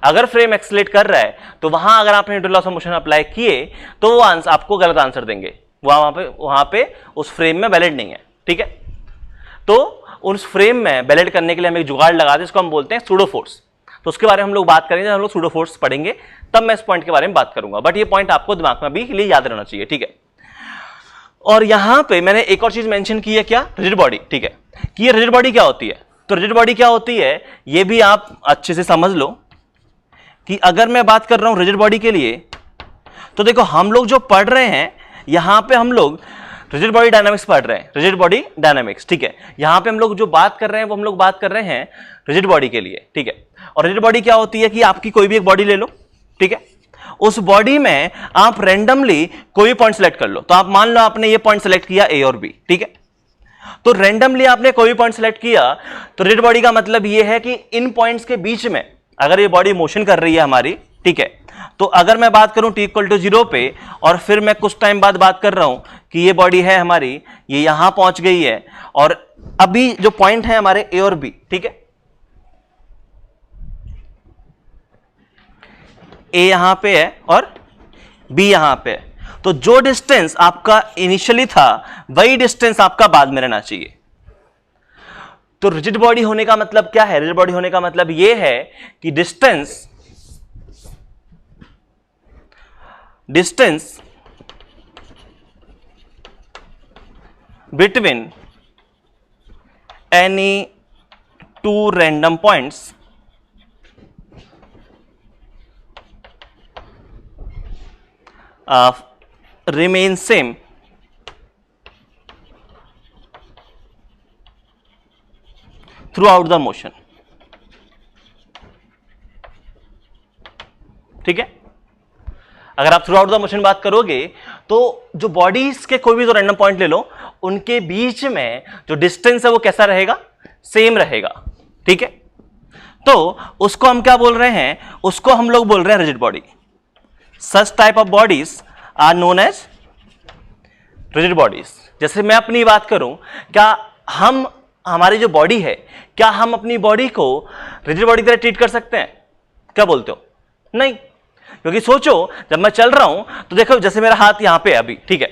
अगर फ्रेम एक्सलेट कर रहा है तो वहां अगर आपने Newton loss of motion apply किए तो वो आपको गलत आंसर देंगे, वहां पे उस फ्रेम में वैलिड नहीं है, ठीक है। तो उस फ्रेम में वैलिड करने के लिए हम एक जुगाड़ लगाते हैं, इसको हम बोलते हैं सूडो फोर्स। तो उसके बारे में हम लोग बात करेंगे, जब हम लोग सूडो फोर्स पढ़ेंगे तब मैं इस पॉइंट के बारे में बात करूंगा। बट ये पॉइंट आपको दिमाग में अभी के लिए याद रहना चाहिए, ठीक है। और यहां पे मैंने एक और चीज मेंशन की है, क्या? रिजिड बॉडी, ठीक है, कि ये रिजिड बॉडी क्या होती है। तो रिजिड बॉडी क्या होती है ये भी आप अच्छे से समझ लो कि अगर मैं बात कर रहा हूं रिजिड बॉडी के लिए तो देखो हम लोग जो पढ़ रहे हैं यहां पे हम लोग रिजिड बॉडी डायनामिक्स पढ़ रहे हैं, रिजिड बॉडी डायनामिक्स, ठीक है। यहां पे हम लोग जो बात कर रहे हैं वो हम लोग बात कर रहे हैं रिजिड बॉडी के लिए, ठीक है। और रिजिड बॉडी क्या होती है कि आपकी कोई भी एक बॉडी ले लो, ठीक है, उस बॉडी में आप रैंडमली कोई पॉइंट सेलेक्ट कर लो। तो आप मान लो आपने ये पॉइंट सेलेक्ट किया ए और बी, ठीक है। तो रैंडमली आपने कोई पॉइंट सेलेक्ट किया तो रिजिड बॉडी का मतलब ये है कि इन पॉइंट्स के बीच में अगर ये बॉडी मोशन कर रही है हमारी, ठीक है, तो अगर मैं बात करूं t = 0 पे और फिर मैं कुछ टाइम बाद बात कर रहा हूं कि ये बॉडी है हमारी, ये यहां पहुंच गई है और अभी जो पॉइंट है हमारे ए और बी, ठीक है, ए यहां पे है और बी यहां पे है, तो जो डिस्टेंस आपका इनिशियली था वही डिस्टेंस आपका बाद में रहना चाहिए। तो रिजिड बॉडी होने का मतलब क्या है? रिजिड बॉडी होने का मतलब यह है कि distance between any two random points remain same throughout the motion. ठीक है। अगर आप थ्रू आउट द मोशन बात करोगे तो जो बॉडीज के कोई भी दो रैंडम पॉइंट ले लो, उनके बीच में जो डिस्टेंस है वो कैसा रहेगा, सेम रहेगा, ठीक है। तो उसको हम क्या बोल रहे हैं, उसको हम लोग बोल रहे हैं rigid body. Such type of bodies are known as rigid bodies. जैसे मैं अपनी बात करूं, क्या हम हमारी जो बॉडी है, क्या हम अपनी बॉडी को रिजिड बॉडी की तरह ट्रीट कर सकते हैं? क्या बोलते हो? नहीं, क्योंकि सोचो जब मैं चल रहा हूं तो देखो जैसे मेरा हाथ यहां पे है अभी, ठीक है,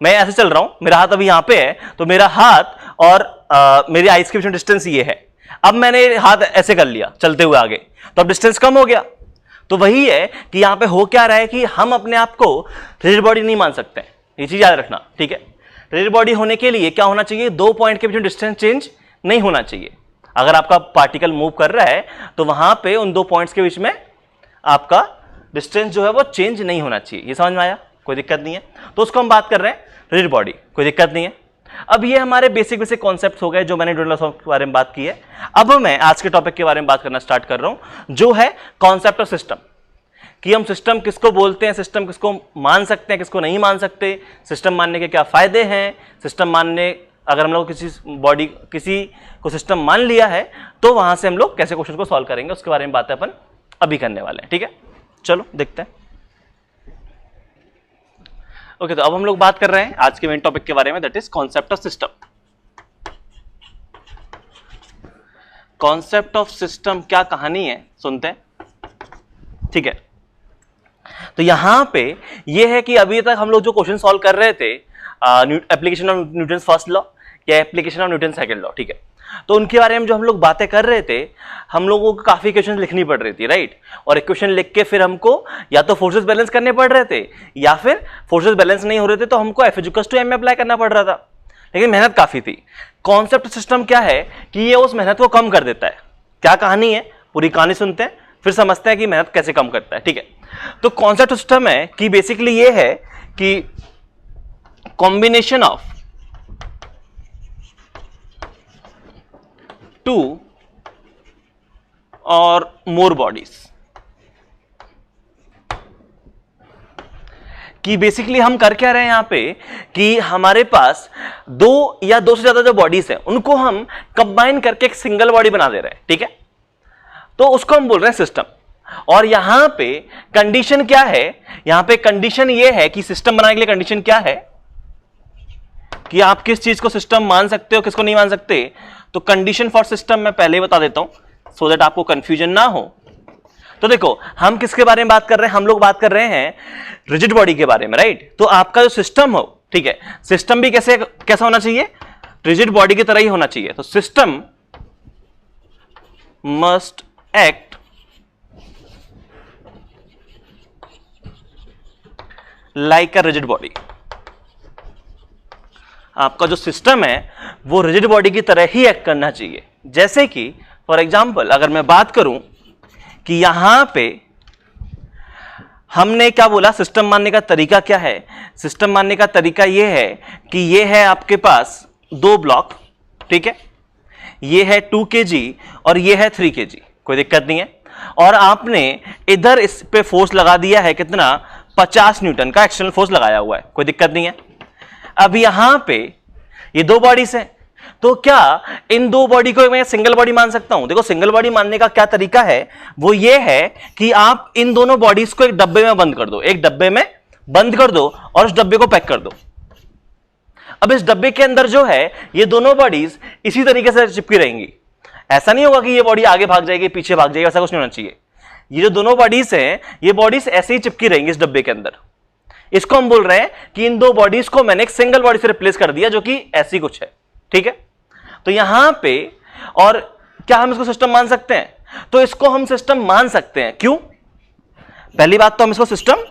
मैं ऐसे चल रहा हूं, मेरा हाथ अभी यहां पे है, तो मेरा हाथ और मेरी आईज के बीच में डिस्टेंस ये है। अब मैंने हाथ ऐसे कर लिया चलते हुए आगे, तो अब डिस्टेंस कम हो गया। तो वही है कि यहां पे हो क्या रहा है कि हम अपने आप को रिजिड बॉडी नहीं मान सकते, ये चीज याद रखना, ठीक है। रिजिड बॉडी होने के लिए क्या होना चाहिए, दो पॉइंट के बीच में डिस्टेंस चेंज नहीं होना चाहिए। अगर आपका पार्टिकल मूव कर रहा है तो वहां पे उन दो पॉइंट्स के बीच में आपका डिस्टेंस जो है वो चेंज नहीं होना चाहिए। ये समझ में आया? कोई दिक्कत नहीं है। तो उसको हम बात कर रहे हैं रिजिड बॉडी, कोई दिक्कत नहीं है। अब ये हमारे बेसिक कॉन्सेप्ट्स हो गए जो मैंने न्यूटन लॉस के बारे में बात की है। अब मैं आज के टॉपिक के बारे में बात करना स्टार्ट कर रहा हूं, जो है कॉन्सेप्ट ऑफ सिस्टम, कि हम सिस्टम किसको बोलते हैं, सिस्टम किसको मान सकते हैं, किसको नहीं मान सकते, सिस्टम मानने के क्या फायदे हैं, सिस्टम मानने अगर हम लोग किसी को सिस्टम मान लिया है तो वहां से हम लोग कैसे क्वेश्चन को सॉल्व करेंगे, उसके बारे में बातें अपन अभी करने वाले हैं, ठीक है। चलो देखते हैं। ओके, तो अब हम लोग बात कर रहे हैं आज के मेन टॉपिक के बारे में, that is concept of system. Concept of system क्या कहानी है, सुनते हैं, ठीक है। तो यहां पे ये है कि अभी तक हम लोग जो क्वेश्चन सॉल्व कर रहे थे, application of Newton first law या application of Newton second law, ठीक है, तो उनके बारे में जो हम लोग बातें कर रहे थे, हम लोगों को काफी इक्वेशन लिखनी पड़ रही थी, राइट। और इक्वेशन लिख के फिर हमको या तो फोर्सेस बैलेंस करने पड़ रहे थे, या फिर फोर्सेस बैलेंस नहीं हो रहे थे तो हमको F=m अप्लाई करना पड़ रहा था, लेकिन मेहनत काफी थी। कॉन्सेप्ट सिस्टम क्या है कि ये उस मेहनत को कम कर देता है। क्या कहानी है, पूरी कहानी सुनते हैं फिर समझते हैं कि मेहनत कैसे कम करता है, ठीक है। तो कॉन्सेप्ट सिस्टम है कि बेसिकली ये है कि कॉम्बिनेशन ऑफ टू और मोर बॉडीज, कि बेसिकली हम कर क्या रहे हैं यहां पे कि हमारे पास दो या दो से ज्यादा जो बॉडीज हैं उनको हम कंबाइन करके एक सिंगल बॉडी बना दे रहे हैं, ठीक है। तो उसको हम बोल रहे हैं सिस्टम। और यहां पे कंडीशन क्या है, यहां पे कंडीशन ये है कि सिस्टम बनाने के लिए कंडीशन क्या है कि आप किस चीज को सिस्टम मान सकते हो, किसको नहीं मान सकते। तो कंडीशन फॉर सिस्टम मैं पहले ही बता देता हूं सो दैट आपको कंफ्यूजन ना हो। तो देखो हम किसके बारे में बात कर रहे हैं, हम लोग बात कर रहे हैं रिजिड बॉडी के बारे में, राइट। तो आपका जो सिस्टम हो, ठीक है, सिस्टम भी कैसा होना चाहिए, रिजिड बॉडी की तरह ही होना चाहिए। तो system must act like a rigid body. आपका जो सिस्टम है वो रिजिड बॉडी की तरह ही एक्ट करना चाहिए। जैसे कि फॉर एग्जांपल अगर मैं बात करूं कि यहां पे हमने क्या बोला, सिस्टम मानने का तरीका क्या है, सिस्टम मानने का तरीका यह है कि ये है आपके पास दो ब्लॉक, ठीक है, ये है 2 kg और ये है 3 kg, कोई दिक्कत नहीं है। और आपने इधर इस पे फोर्स लगा दिया है कितना, 50 न्यूटन का एक्सटर्नल फोर्स लगाया हुआ है, कोई दिक्कत नहीं है। अब यहां पे ये दो बॉडीज हैं, तो क्या इन दो बॉडी को मैं सिंगल बॉडी मान सकता हूं? देखो सिंगल बॉडी मानने का क्या तरीका है, वो ये है कि आप इन दोनों बॉडीज को एक डब्बे में बंद कर दो, एक डब्बे में बंद कर दो और उस डब्बे को पैक कर दो। अब इस डब्बे के अंदर जो है ये दोनों बॉडीज इसी तरीके से चिपकी रहेंगी। ऐसा नहीं होगा कि ये बॉडी आगे भाग जाएगी पीछे भाग जाएगी, ऐसा कुछ नहीं होना चाहिए। ये जो दोनों बॉडीज हैं ये बॉडीज ऐसे ही चिपकी रहेंगी इस डब्बे के अंदर। इसको हम बोल रहे हैं कि इन दो बॉडीज को मैंने एक सिंगल बॉडी से रिप्लेस कर दिया, जो कि ऐसी कुछ है, ठीक है। तो यहां पे और क्या हम इसको सिस्टम मान सकते हैं? तो इसको हम सिस्टम मान सकते हैं। क्यों? पहली बात तो हम इसको सिस्टम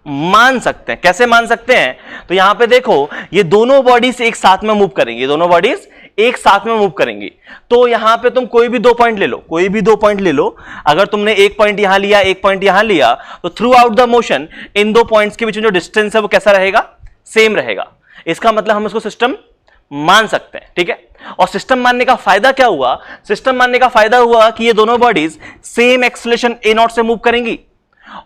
मान सकते हैं। कैसे मान सकते हैं? तो यहां पे देखो ये दोनों बॉडीज एक साथ में मूव करेंगी, ये दोनों बॉडीज एक साथ में मूव करेंगी। तो यहां पे तुम कोई भी दो पॉइंट ले लो, कोई भी दो पॉइंट ले लो। अगर तुमने एक पॉइंट यहां लिया, एक पॉइंट यहां लिया, तो through out the motion in दो पॉइंट्स के बीच में जो डिस्टेंस है वो कैसा रहेगा, सेम रहेगा। इसका मतलब हम इसको सिस्टम मान सकते हैं, ठीक है। और सिस्टम मानने का फायदा क्या हुआ? सिस्टम मानने का फायदा हुआ कि ये दोनों bodies same acceleration A not से मूव करेंगी।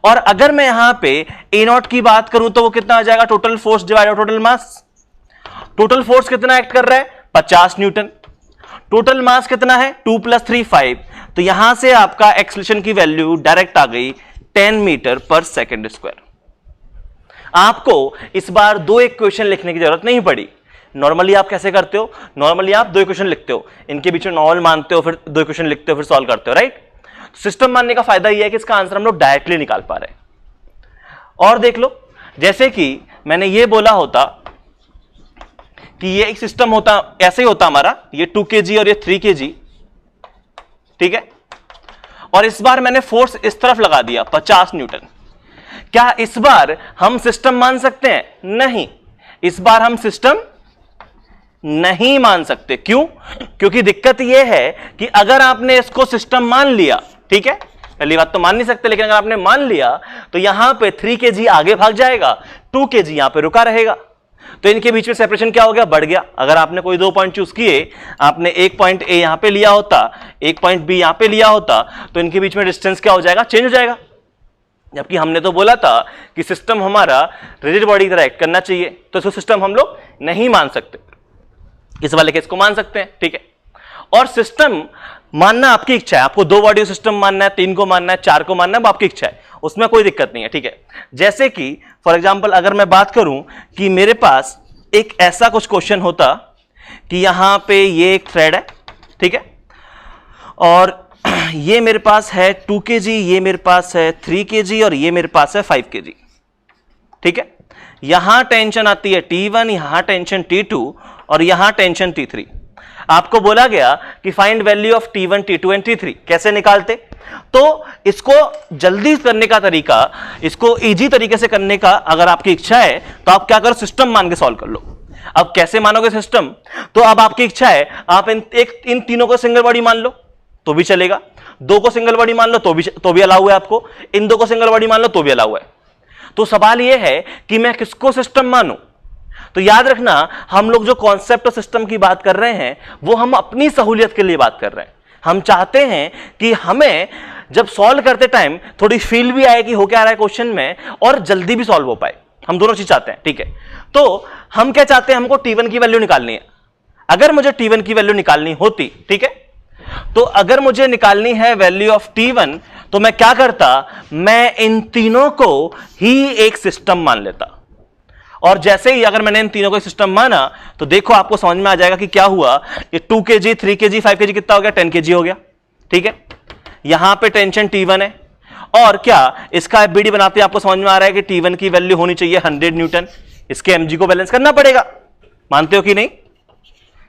और अगर मैं यहां पे ए नॉट की बात करूं तो वो कितना आ जाएगा? Total force divide total mass. Total force कितना एक्ट कर रहा है? 50 न्यूटन। टोटल मास कितना है? 2 + 3 5। तो यहां से आपका एक्सेलरेशन की वैल्यू डायरेक्ट आ गई 10 मीटर पर सेकेंड स्क्वायर। आपको इस बार दो इक्वेशन लिखने की जरूरत नहीं पड़ी। नॉर्मली आप कैसे करते हो? नॉर्मली आप दो इक्वेशन लिखते हो, इनके बीच में नॉर्मल मानते हो, फिर दो इक्वेशन लिखते हो, फिर सॉल्व करते हो, राइट। सिस्टम मानने का फायदा यह है कि इसका आंसर हम लोग डायरेक्टली निकाल पा रहे हैं। और देख लो, जैसे कि मैंने ये बोला होता कि ये एक सिस्टम होता, ऐसे ही होता हमारा, ये 2 kg और ये 3 kg, ठीक है। और इस बार मैंने फोर्स इस तरफ लगा दिया 50 न्यूटन। क्या इस बार हम सिस्टम मान सकते हैं? नहीं, इस बार हम सिस्टम नहीं मान सकते। क्यों? क्योंकि दिक्कत यह है कि अगर आपने इसको सिस्टम मान लिया, ठीक है, पहली बात तो मान नहीं सकते, लेकिन अगर आपने मान लिया तो यहां पे 3 kg आगे भाग जाएगा, 2 kg यहां पे रुका रहेगा, तो इनके बीच में सेपरेशन क्या हो गया? बढ़ गया। अगर आपने कोई दो पॉइंट चूज किए, आपने एक पॉइंट ए यहां पे लिया होता, एक पॉइंट बी यहां पे लिया होता, तो इनके बीच में डिस्टेंस क्या हो जाएगा? चेंज हो जाएगा। जबकि हमने तो बोला था कि सिस्टम हमारा रिजिड बॉडी की तरह एक्ट करना चाहिए, तो इसको सिस्टम हम लोग नहीं मान सकते। इस वाले केस को मान सकते हैं, ठीक है। और सिस्टम मानना आपकी इच्छा है, आपको 2 बॉडी सिस्टम मानना है, 3 को मानना है, 4 को मानना है, वो आपकी इच्छा है, उसमें कोई दिक्कत नहीं है, ठीक है। जैसे कि फॉर एग्जांपल अगर मैं बात करूं कि मेरे पास एक ऐसा कुछ क्वेश्चन होता कि यहां पे ये एक थ्रेड है, ठीक है, और ये मेरे पास है 2 kg, ये मेरे पास है 3 kg और ये मेरे पास है 5 kg, ठीक है। यहां टेंशन आती है T1, यहां टेंशन T2 और यहां टेंशन T3। आपको बोला गया कि find value of T1, T2 and T3। कैसे निकालते? तो इसको जल्दी करने का तरीका, इसको इजी तरीके से करने का अगर आपकी इच्छा है तो आप क्या करो? सिस्टम मान के सॉल्व कर लो। अब कैसे मानोगे सिस्टम? तो अब आपकी इच्छा है, आप इन तीनों को सिंगल बॉडी मान लो तो भी चलेगा, 2 को सिंगल बॉडी मान लो तो भी अलाउ है आपको, इन 2 को सिंगल बॉडी मान लो तो भी अलाउ है। तो सवाल यह है कि मैं किसको सिस्टम मानूं? तो याद रखना, हम लोग जो कॉन्सेप्ट ऑफ सिस्टम की बात कर रहे हैं वो हम अपनी सहूलियत के लिए बात कर रहे हैं। हम चाहते हैं कि हमें जब सॉल्व करते टाइम थोड़ी फील भी आए कि हो क्या रहा है क्वेश्चन में, और जल्दी भी सॉल्व हो पाए। हम दोनों चीज चाहते हैं, ठीक है। तो हम क्या चाहते हैं? हमको T1 की वैल्यू निकालनी है। अगर मुझे T1 की वैल्यू निकालनी होती, ठीक है, तो अगर मुझे निकालनी है वैल्यू ऑफ T1 तो मैं क्या करता? मैं इन तीनों को ही एक सिस्टम मान लेता। और जैसे ही अगर मैंने इन तीनों को सिस्टम माना तो देखो आपको समझ में आ जाएगा कि क्या हुआ। ये 2 kg, 3 kg, 5 kg कितना हो गया? 10 kg हो गया, ठीक है। यहां पे टेंशन T1 है, और क्या इसका FBD बनाते आपको समझ में आ रहा है कि T1 की वैल्यू होनी चाहिए 100 न्यूटन। इसके mg को बैलेंस करना पड़ेगा, मानते हो कि नहीं?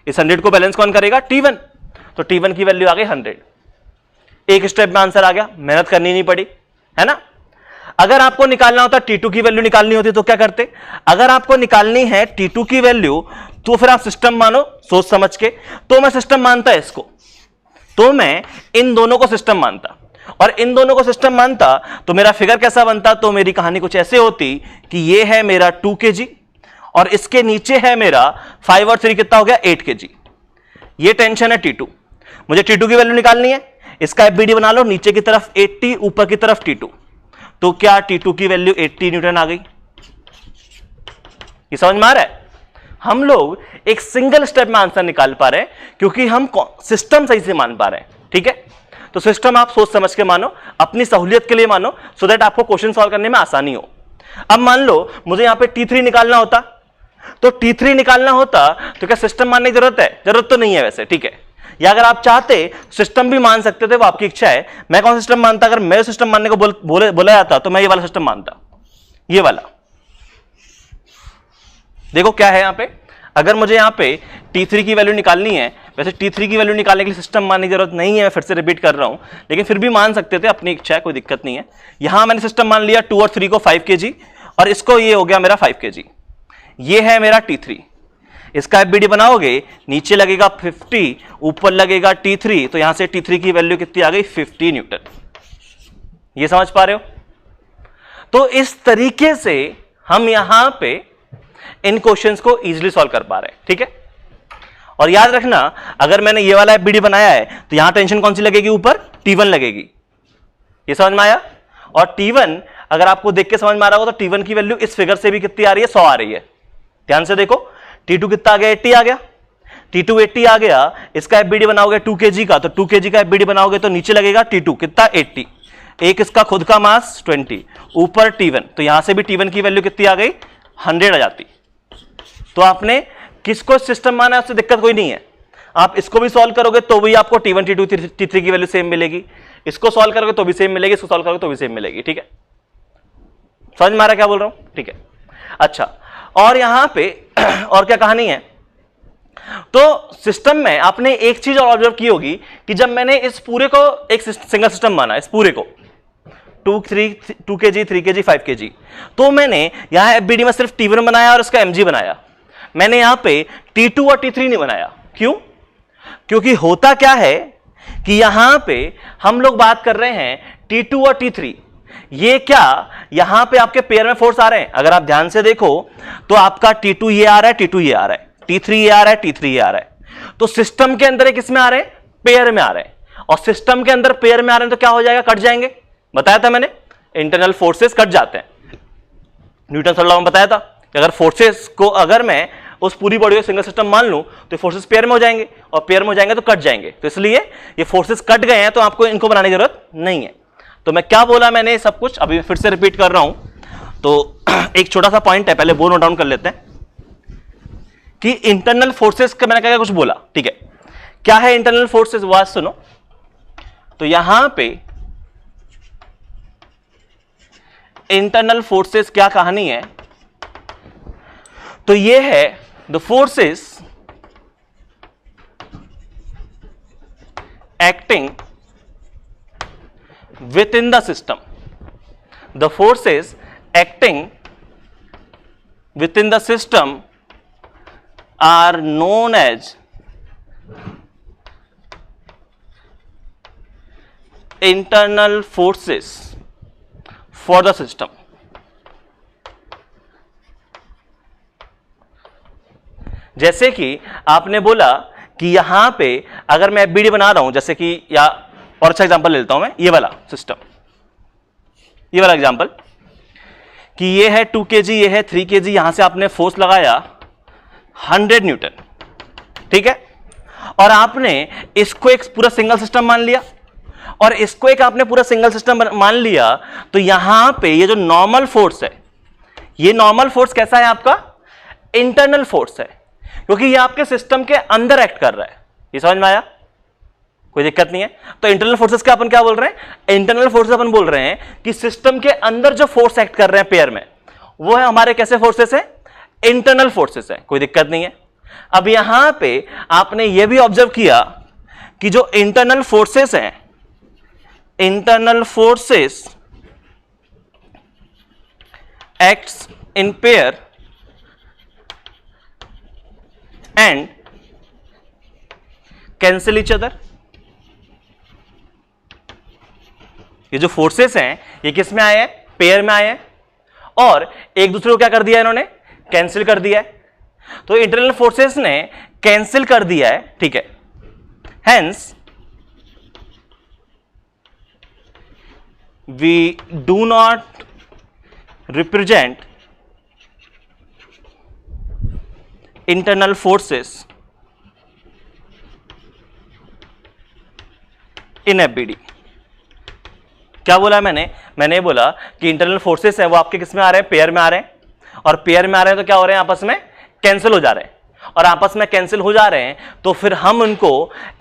इस 100 को बैलेंस कौन करेगा? T1। तो T1 की वैल्यू आ गई 100। एक स्टेप में आंसर आ गया, मेहनत करनी नहीं पड़ी, है ना। अगर आपको निकालना होता T2 की वैल्यू निकालनी होती तो क्या करते? अगर आपको निकालनी है T2 की वैल्यू तो फिर आप सिस्टम मानो सोच समझ के। तो मैं सिस्टम मानता इसको, तो मैं इन दोनों को सिस्टम मानता, और इन दोनों को सिस्टम मानता तो मेरा फिगर कैसा बनता? तो मेरी कहानी कुछ ऐसे होती कि ये है मेरा 2 kg और इसके नीचे है मेरा 5 और 3 कितना हो गया? 8 kg। ये टेंशन है T2, मुझे T2 की वैल्यू निकालनी है। इसका FBD बना लो, नीचे की तरफ 80, ऊपर की तरफ T2। तो क्या T2 की वैल्यू 80 न्यूटन आ गई? ये समझ में आ रहा है? हम लोग एक सिंगल स्टेप में आंसर निकाल पा रहे हैं क्योंकि हम सिस्टम सही से मान पा रहे हैं, ठीक है। तो सिस्टम आप सोच समझ के मानो, अपनी सहूलियत के लिए मानो, सो दैट आपको क्वेश्चन सॉल्व करने में आसानी हो। अब मान लो मुझे यहां पे T3 निकालना होता, तो T3 निकालना होता तो क्या सिस्टम मानने की जरूरत है? जरूरत तो नहीं है वैसे, ठीक है। या अगर आप चाहते सिस्टम भी मान सकते थे, वो आपकी इच्छा है। मैं कौन सा सिस्टम मानता? अगर मैं सिस्टम मानने को बोला जाता तो मैं ये वाला सिस्टम मानता, ये वाला। देखो क्या है यहां पे, अगर मुझे यहां पे T3 की वैल्यू निकालनी है, वैसे T3 की वैल्यू निकालने के लिए सिस्टम मानने की जरूरत नहीं है, मैं फिर से रिपीट कर रहा हूं, लेकिन फिर भी मान सकते थे, अपनी इच्छा है, कोई दिक्कत नहीं है। यहां मैंने सिस्टम मान लिया 2 और 3 को 5 kg, और इसको ये हो गया मेरा 5 kg। ये है मेरा T3। इसका FBD बनाओगे, नीचे लगेगा 50, ऊपर लगेगा T3, तो यहां से T3 की वैल्यू कितनी आ गई? 50 न्यूटन। ये समझ पा रहे हो? तो इस तरीके से हम यहां पे इन क्वेश्चंस को इजीली सॉल्व कर पा रहे हैं, ठीक है। और याद रखना, अगर मैंने ये वाला एफबीडी बनाया है तो यहां टेंशन कौन सी लगेगी, ऊपर T1 लगेगी। ये समझ में आया? और T1 अगर आपको देख के समझ में आ रहा होगा तो T1 की वैल्यू इस फिगर से भी कितनी आ रही है, 100 आ रही है। ध्यान से देखो, T2 कितना आ गया, 80 आ गया। T2 80 आ गया, इसका एफबीडी बनाओगे 2 kg का, तो 2 kg का एफबीडी बनाओगे तो नीचे लगेगा T2 कितना, 80। एक इसका खुद का मास 20, ऊपर T1, तो यहां से भी T1 की वैल्यू कितनी आ गई, 100 आ जाती। तो आपने किसको सिस्टम माना है, उससे दिक्कत कोई नहीं है। आप इसको भी सॉल्व करोगे तो भी आपको T1 T2 T3 की वैल्यू सेम मिलेगी, इसको सॉल्व करोगे तो भी सेम मिलेगी, इसको सॉल्व करोगे तो भी सेम मिलेगी। ठीक है, समझ में आ रहा क्या बोल रहा हूं? ठीक है, अच्छा। और यहां पे और क्या कहानी है, तो सिस्टम में आपने एक चीज और ऑब्जर्व की होगी कि जब मैंने इस पूरे को एक सिंगल सिस्टम माना, इस पूरे को 2 kg 3 kg 5 kg, तो मैंने यहां एफबीडी में सिर्फ T1 बनाया और इसका mg बनाया। मैंने यहां पे T2 और T3 नहीं बनाया। क्यों? क्योंकि होता क्या है कि यहां पे हम लोग बात कर रहे हैं T2 और T3, ये क्या यहां पे आपके पेयर में फोर्स आ रहे हैं। अगर आप ध्यान से देखो तो आपका T2 ये आ रहा है, T2 ये आ रहा है, T3 ये आ रहा है, T3 ये आ रहा है। तो सिस्टम के अंदर किस में आ रहे हैं, पेयर में आ रहे हैं। और सिस्टम के अंदर पेयर में आ रहे हैं तो क्या हो जाएगा, कट जाएंगे। बताया था मैंने, इंटरनल फोर्सेस कट जाते हैं। न्यूटन थर्ड लॉ में बताया था कि अगर फोर्सेस को अगर मैं उस पूरी बॉडी को सिंगल सिस्टम मान लूं तो फोर्सेस पेयर में हो जाएंगे, और पेयर में हो जाएंगे तो कट जाएंगे। तो इसलिए ये फोर्सेस कट गए हैं तो आपको इनको बनाने की जरूरत नहीं है। तो मैं क्या बोला मैंने सब कुछ अभी फिर से रिपीट कर रहा हूं। तो एक छोटा सा पॉइंट है, पहले वो नोट डाउन कर लेते हैं कि इंटरनल फोर्सेस का मैंने क्या कुछ बोला। ठीक है, क्या है इंटरनल फोर्सेस, वो आज सुनो। तो यहां पे इंटरनल फोर्सेस क्या कहानी है, तो ये है the forces acting with in the system, the forces acting with in the system are known as internal forces for the system। जैसे कि आपने बोला कि यहां पे अगर मैं एफबीडी बना रहा हूं, जैसे कि या और अच्छा एग्जांपल ले लेता हूं मैं, ये वाला सिस्टम, ये वाला एग्जांपल कि ये है 2 kg, ये है 3 kg, यहां से आपने फोर्स लगाया 100 न्यूटन। ठीक है, और आपने इसको एक पूरा सिंगल सिस्टम मान लिया, और इसको एक आपने पूरा सिंगल सिस्टम मान लिया, तो यहां पे ये जो नॉर्मल फोर्स है, ये नॉर्मल फोर्स कैसा है आपका, इंटरनल फोर्स है, क्योंकि ये आपके सिस्टम के अंदर एक्ट कर रहा है। ये समझ में आया? कोई दिक्कत नहीं है। तो इंटरनल फोर्सेस का अपन क्या बोल रहे हैं, इंटरनल फोर्सेस अपन बोल रहे हैं कि सिस्टम के अंदर जो फोर्स एक्ट कर रहे हैं पेयर में, वो है हमारे कैसे फोर्सेस है, इंटरनल फोर्सेस है। कोई दिक्कत नहीं है। अब यहां पे आपने यह भी ऑब्जर्व किया कि जो इंटरनल फोर्सेस हैं, internal forces acts in pair and cancel each other. ये जो फोर्सेस हैं ये किस में आए हैं, पेयर में आए हैं, और एक दूसरे को क्या कर दिया इन्होंने, कैंसिल कर दिया है। तो इंटरनल फोर्सेस ने कैंसिल कर दिया है। ठीक है, hence we do not represent internal forces in FBD. क्या बोला मैंने बोला कि इंटरनल फोर्सेस है वो आपके किस में आ रहे हैं, पेयर में आ रहे हैं, और पेयर में आ रहे हैं तो क्या हो रहे हैं, आपस में कैंसिल हो जा रहे हैं, और आपस में कैंसिल हो जा रहे हैं तो फिर हम उनको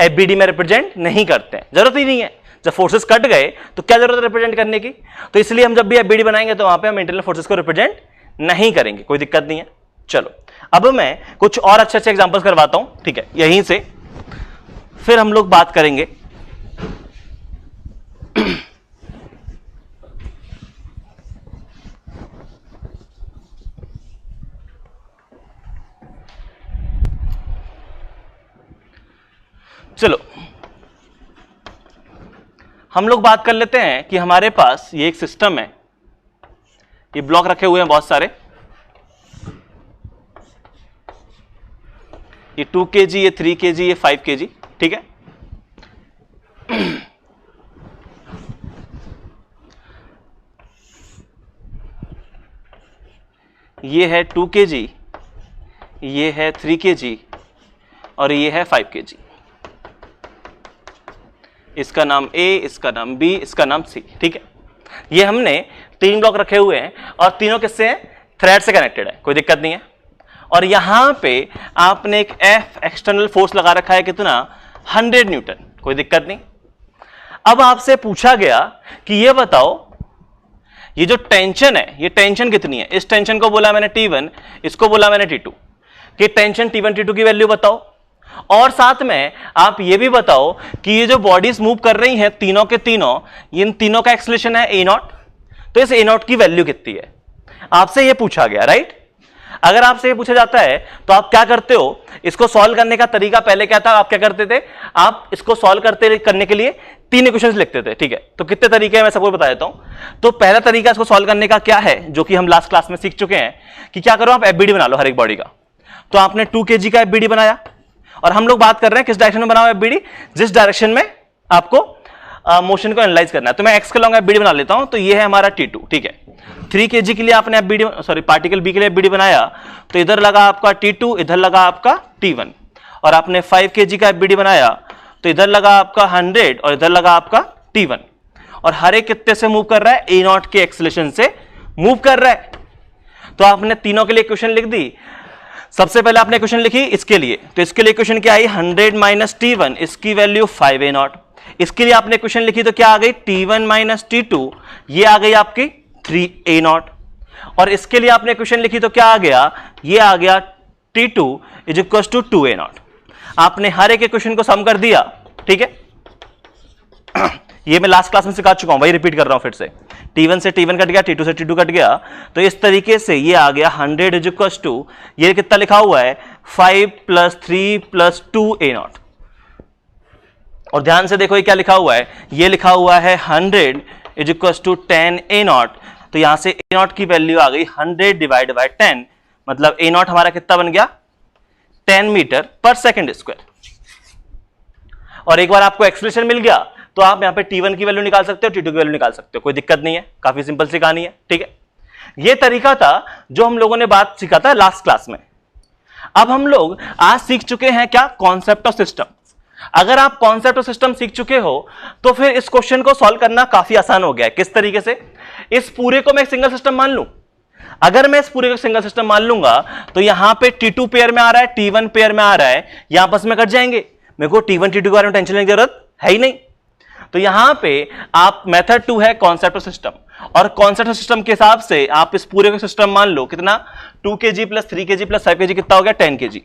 एफबीडी में रिप्रेजेंट नहीं करते हैं, जरूरत ही नहीं है। जब फोर्सेस कट गए तो क्या जरूरत है रिप्रेजेंट करने की, तो इसलिए हम जब भी एफबीडी बनाएंगे तो वहां पे हम इंटरनल फोर्सेस को रिप्रेजेंट नहीं करेंगे। कोई दिक्कत नहीं है। चलो अब मैं कुछ और अच्छे एग्जांपल्स करवाता हूं। ठीक है, यहीं से फिर हम लोग बात करेंगे चलो हम लोग बात कर लेते हैं कि हमारे पास ये एक सिस्टम है, ये ब्लॉक रखे हुए हैं बहुत सारे, ये 2 kg, ये 3 kg, ये 5 kg, ठीक है। ये है 2 kg, ये है 3 kg और ये है 5 kg। इसका नाम A, इसका नाम B, इसका नाम C, ठीक है। ये हमने 3 ब्लॉक रखे हुए हैं और तीनों किससे हैं? थ्रेड से कनेक्टेड है, कोई दिक्कत नहीं है। और यहां पे आपने एक F एक्सटर्नल फोर्स लगा रखा है, कितना? 100 न्यूटन, कोई दिक्कत नहीं। अब आपसे पूछा गया कि ये बताओ ये जो टेंशन है, ये टेंशन कितनी है? इस टेंशन को बोला मैंने T1, इसको बोला मैंने T2, कि टेंशन T1 T2 की वैल्यू बताओ। और साथ में आप ये भी बताओ कि ये जो बॉडीज मूव कर रही हैं तीनों के तीनों, इन तीनों का एक्सेलरेशन है A0, तो इस A0 की वैल्यू कितनी है? आपसे ये पूछा गया, राइट। अगर आपसे ये पूछा जाता है तो आप क्या करते हो? इसको सॉल्व करने का तरीका पहले क्या था? आप क्या करते थे? आप इसको सॉल्व करने के लिए 3 इक्वेशंस लिखते थे, ठीक है। तो कितने तरीके हैं मैं सबको बता देता हूं। तो पहला तरीका इसको सॉल्व करने का क्या है, जो कि हम लास्ट क्लास में सीख चुके हैं, कि क्या करो आप एफबीडी बना लो हर एक बॉडी का। तो आपने 2 kg का एफबीडी बनाया, और हम लोग बात कर रहे हैं किस डायरेक्शन में बनाओ एफबीडी? जिस डायरेक्शन में आपको मोशन को एनालाइज करना है। तो मैं एक्स के लॉन्ग एफबीडी बना लेता हूं। तो ये है हमारा T2, ठीक है। 3 kg के लिए आपने एफबीडी, सॉरी पार्टिकल बी के लिए एफबीडी बनाया, तो इधर लगा आपका T2, इधर लगा आपका T1। और आपने 5 kg का एफबीडी बनाया, तो इधर लगा आपका 100 और इधर लगा आपका T1। और हर एक कितने से मूव कर रहा है? A0 के एक्सेलरेशन से मूव कर रहा है। तो आपने तीनों के लिए इक्वेशन लिख दी। सबसे पहले आपने इक्वेशन लिखी इसके लिए, तो इसके लिए इक्वेशन क्या आई? 100 माइनस T1, इसकी वैल्यू 5A0। इसके लिए आपने इक्वेशन लिखी तो क्या आ गई? T1 माइनस T2, ये आ गई आपकी 3A0। और इसके लिए आपने इक्वेशन लिखी तो क्या आ गया? ये आ गया T2 is equal to 2A0। आपने हर एक इक्वेशन को सम कर दिया, ठीक है। ये मैं लास्ट क्लास में सिखा चुका हूं, वही रिपीट कर रहा हूं फिर से। T1 से T1 कट गया, T2 से T2 कट गया, तो इस तरीके से ये आ गया 100 इज इक्वल टू, ये कितना लिखा हुआ है? 5 + 3 + 2A0। और ध्यान से देखो ये क्या लिखा हुआ है? ये लिखा हुआ है 100 इज इक्वल टू 10A0। तो यहां से A0 की वैल्यू आ गई 100 डिवाइड बाय 10, मतलब A0 हमारा कितना बन गया? 10 मीटर पर सेकेंड स्क्वायर। और एक बार आपको एक्सप्रेशन मिल गया तो आप यहां पे T1 की वैल्यू निकाल सकते हो, T2 की वैल्यू निकाल सकते हो, कोई दिक्कत नहीं है। काफी सिंपल सी कहानी है, ठीक है। ये तरीका था जो हम लोगों ने बात सीखा था लास्ट क्लास में। अब हम लोग आज सीख चुके हैं क्या? Concept of system. अगर आप कॉन्सेप्ट ऑफ सिस्टम सीख चुके हो तो फिर इस क्वेश्चन को सॉल्व करना काफी आसान हो गया है। किस तरीके से? इस पूरे को मैं सिंगल सिस्टम मान लूं। अगर मैं इस पूरे को सिंगल सिस्टम मान लूंगा तो यहां पे T2 पेयर में आ रहा है, T1 पेयर में आ रहा है, यहां आपस में कट जाएंगे। मेरे को T1 T2 के बारे में टेंशन लेने की जरूरत है ही नहीं। तो यहां पे आप मेथड 2 है कॉन्सेप्ट ऑफ सिस्टम, और कॉन्सेप्ट ऑफ सिस्टम के हिसाब से आप इस पूरे को सिस्टम मान लो। कितना? 2 kg + 3 kg + 5 kg कितना हो गया? 10 kg।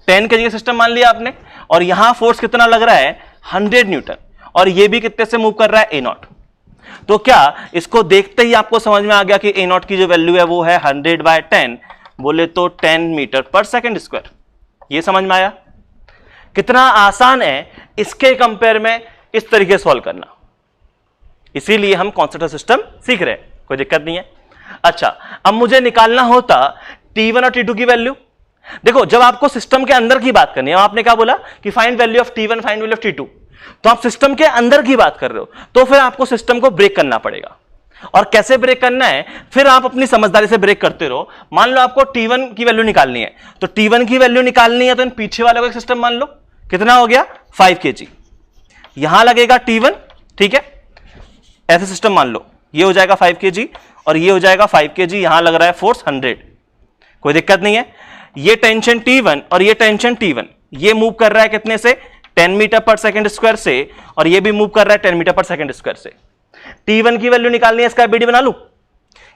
10 kg का सिस्टम मान लिया आपने, और यहां फोर्स कितना लग रहा है? 100 न्यूटन। और ये भी कितने से मूव कर रहा है? A0। तो क्या इसको देखते ही आपको समझ में आ गया कि A0 की जो वैल्यू है वो है 100/10, बोले तो 10 मीटर पर सेकेंड स्क्वायर। ये समझ में आया? कितना आसान है इसके कंपेयर में इस तरीके से सॉल्व करना। इसीलिए हम कॉन्सेप्ट ऑफ सिस्टम सीख रहे हैं, कोई दिक्कत नहीं है। अच्छा, अब मुझे निकालना होता T1 और T2 की वैल्यू। देखो, जब आपको सिस्टम के अंदर की बात करनी है, आपने क्या बोला कि find value of T1, find value of T2, तो आप सिस्टम के अंदर की बात कर रहे हो, तो फिर आपको सिस्टम को ब्रेक करना पड़ेगा। और कैसे ब्रेक करना है, फिर आप अपनी समझदारी से ब्रेक करते रहो। मान लो आपको T1 की वैल्यू निकालनी है, तो T1 की वैल्यू निकालनी है तो इन पीछे वाले को एक सिस्टम मान लो। कितना हो गया? 5 kg। यहां लगेगा T1, ठीक है, ऐसे सिस्टम मान लो। ये हो जाएगा 5 kg और ये हो जाएगा 5 kg। यहां लग रहा है फोर्स 100, कोई दिक्कत नहीं है। ये टेंशन T1 और ये टेंशन T1, ये मूव कर रहा है कितने से? 10 मीटर पर सेकेंड स्क्वायर से, और ये भी मूव कर रहा है 10 मीटर पर सेकेंड स्क्वायर से। T1 की वैल्यू निकालनी है, इसका एफबीडी बना लूं,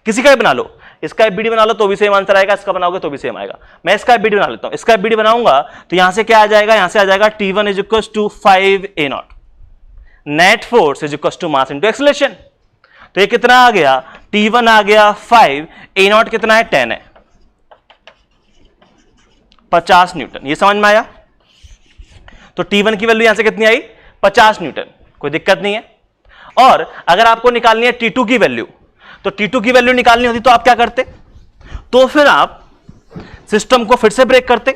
किसी का भी बना लो। इसका एफबीडी बना लो तो भी सेम आंसर आएगा, इसका बनाओगे तो भी सेम आएगा। मैं इसका एफबीडी बना लेता हूं। इसका एफबीडी बनाऊंगा तो यहां से क्या आ जाएगा? यहां से आ जाएगा T1 is equal to 5A0, net force is equal to mass into acceleration. तो ये कितना आ गया? T1 आ गया 5, A0 कितना है? 10 है, 50 न्यूटन। ये समझ में आया? तो T1 की वैल्यू यहां से कितनी आई? 50 न्यूटन, कोई दिक्कत नहीं है। और अगर आपको निकालनी है T2 की वैल्यू, तो T2 की वैल्यू निकालनी होती तो आप क्या करते? तो फिर आप सिस्टम को फिर से ब्रेक करते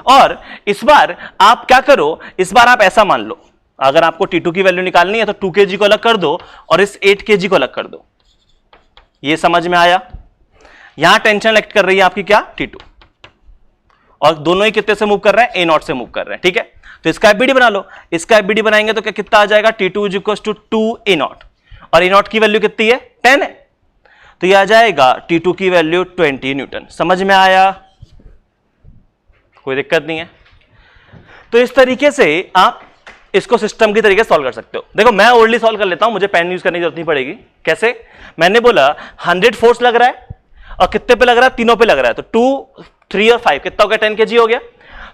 और इस बार आप क्या करो, इस बार आप ऐसा मान लो, अगर आपको T2 की वैल्यू निकालनी है तो 2 kg को अलग कर दो और इस 8 kg को अलग कर दो। ये समझ में आया? यहां टेंशन एक्ट कर रही है आपकी क्या, T2, और दोनों ही कितने से मूव कर रहे हैं, A0 से मूव कर रहे हैं, ठीक है। तो इसका एफबीडी बना लो, इसका एफबीडी बनाएंगे तो क्या कितना आ जाएगा, T2 = 2 A0, और A0 की वैल्यू कितनी है, 10 है, तो यह आ जाएगा T2 की वैल्यू 20 न्यूटन। समझ में आया? कोई दिक्कत नहीं है। तो इस तरीके से आप इसको सिस्टम की तरीके से सॉल्व कर सकते हो। देखो मैं ओरली सॉल्व कर लेता हूं, मुझे पेन यूज करने की जरूरत नहीं पड़ेगी। कैसे? मैंने बोला 100 फोर्स लग रहा है और कितने पे लग रहा है, तीनों पे लग रहा है, तो 2, 3 और 5 कितना हो गया, 10 kg हो गया।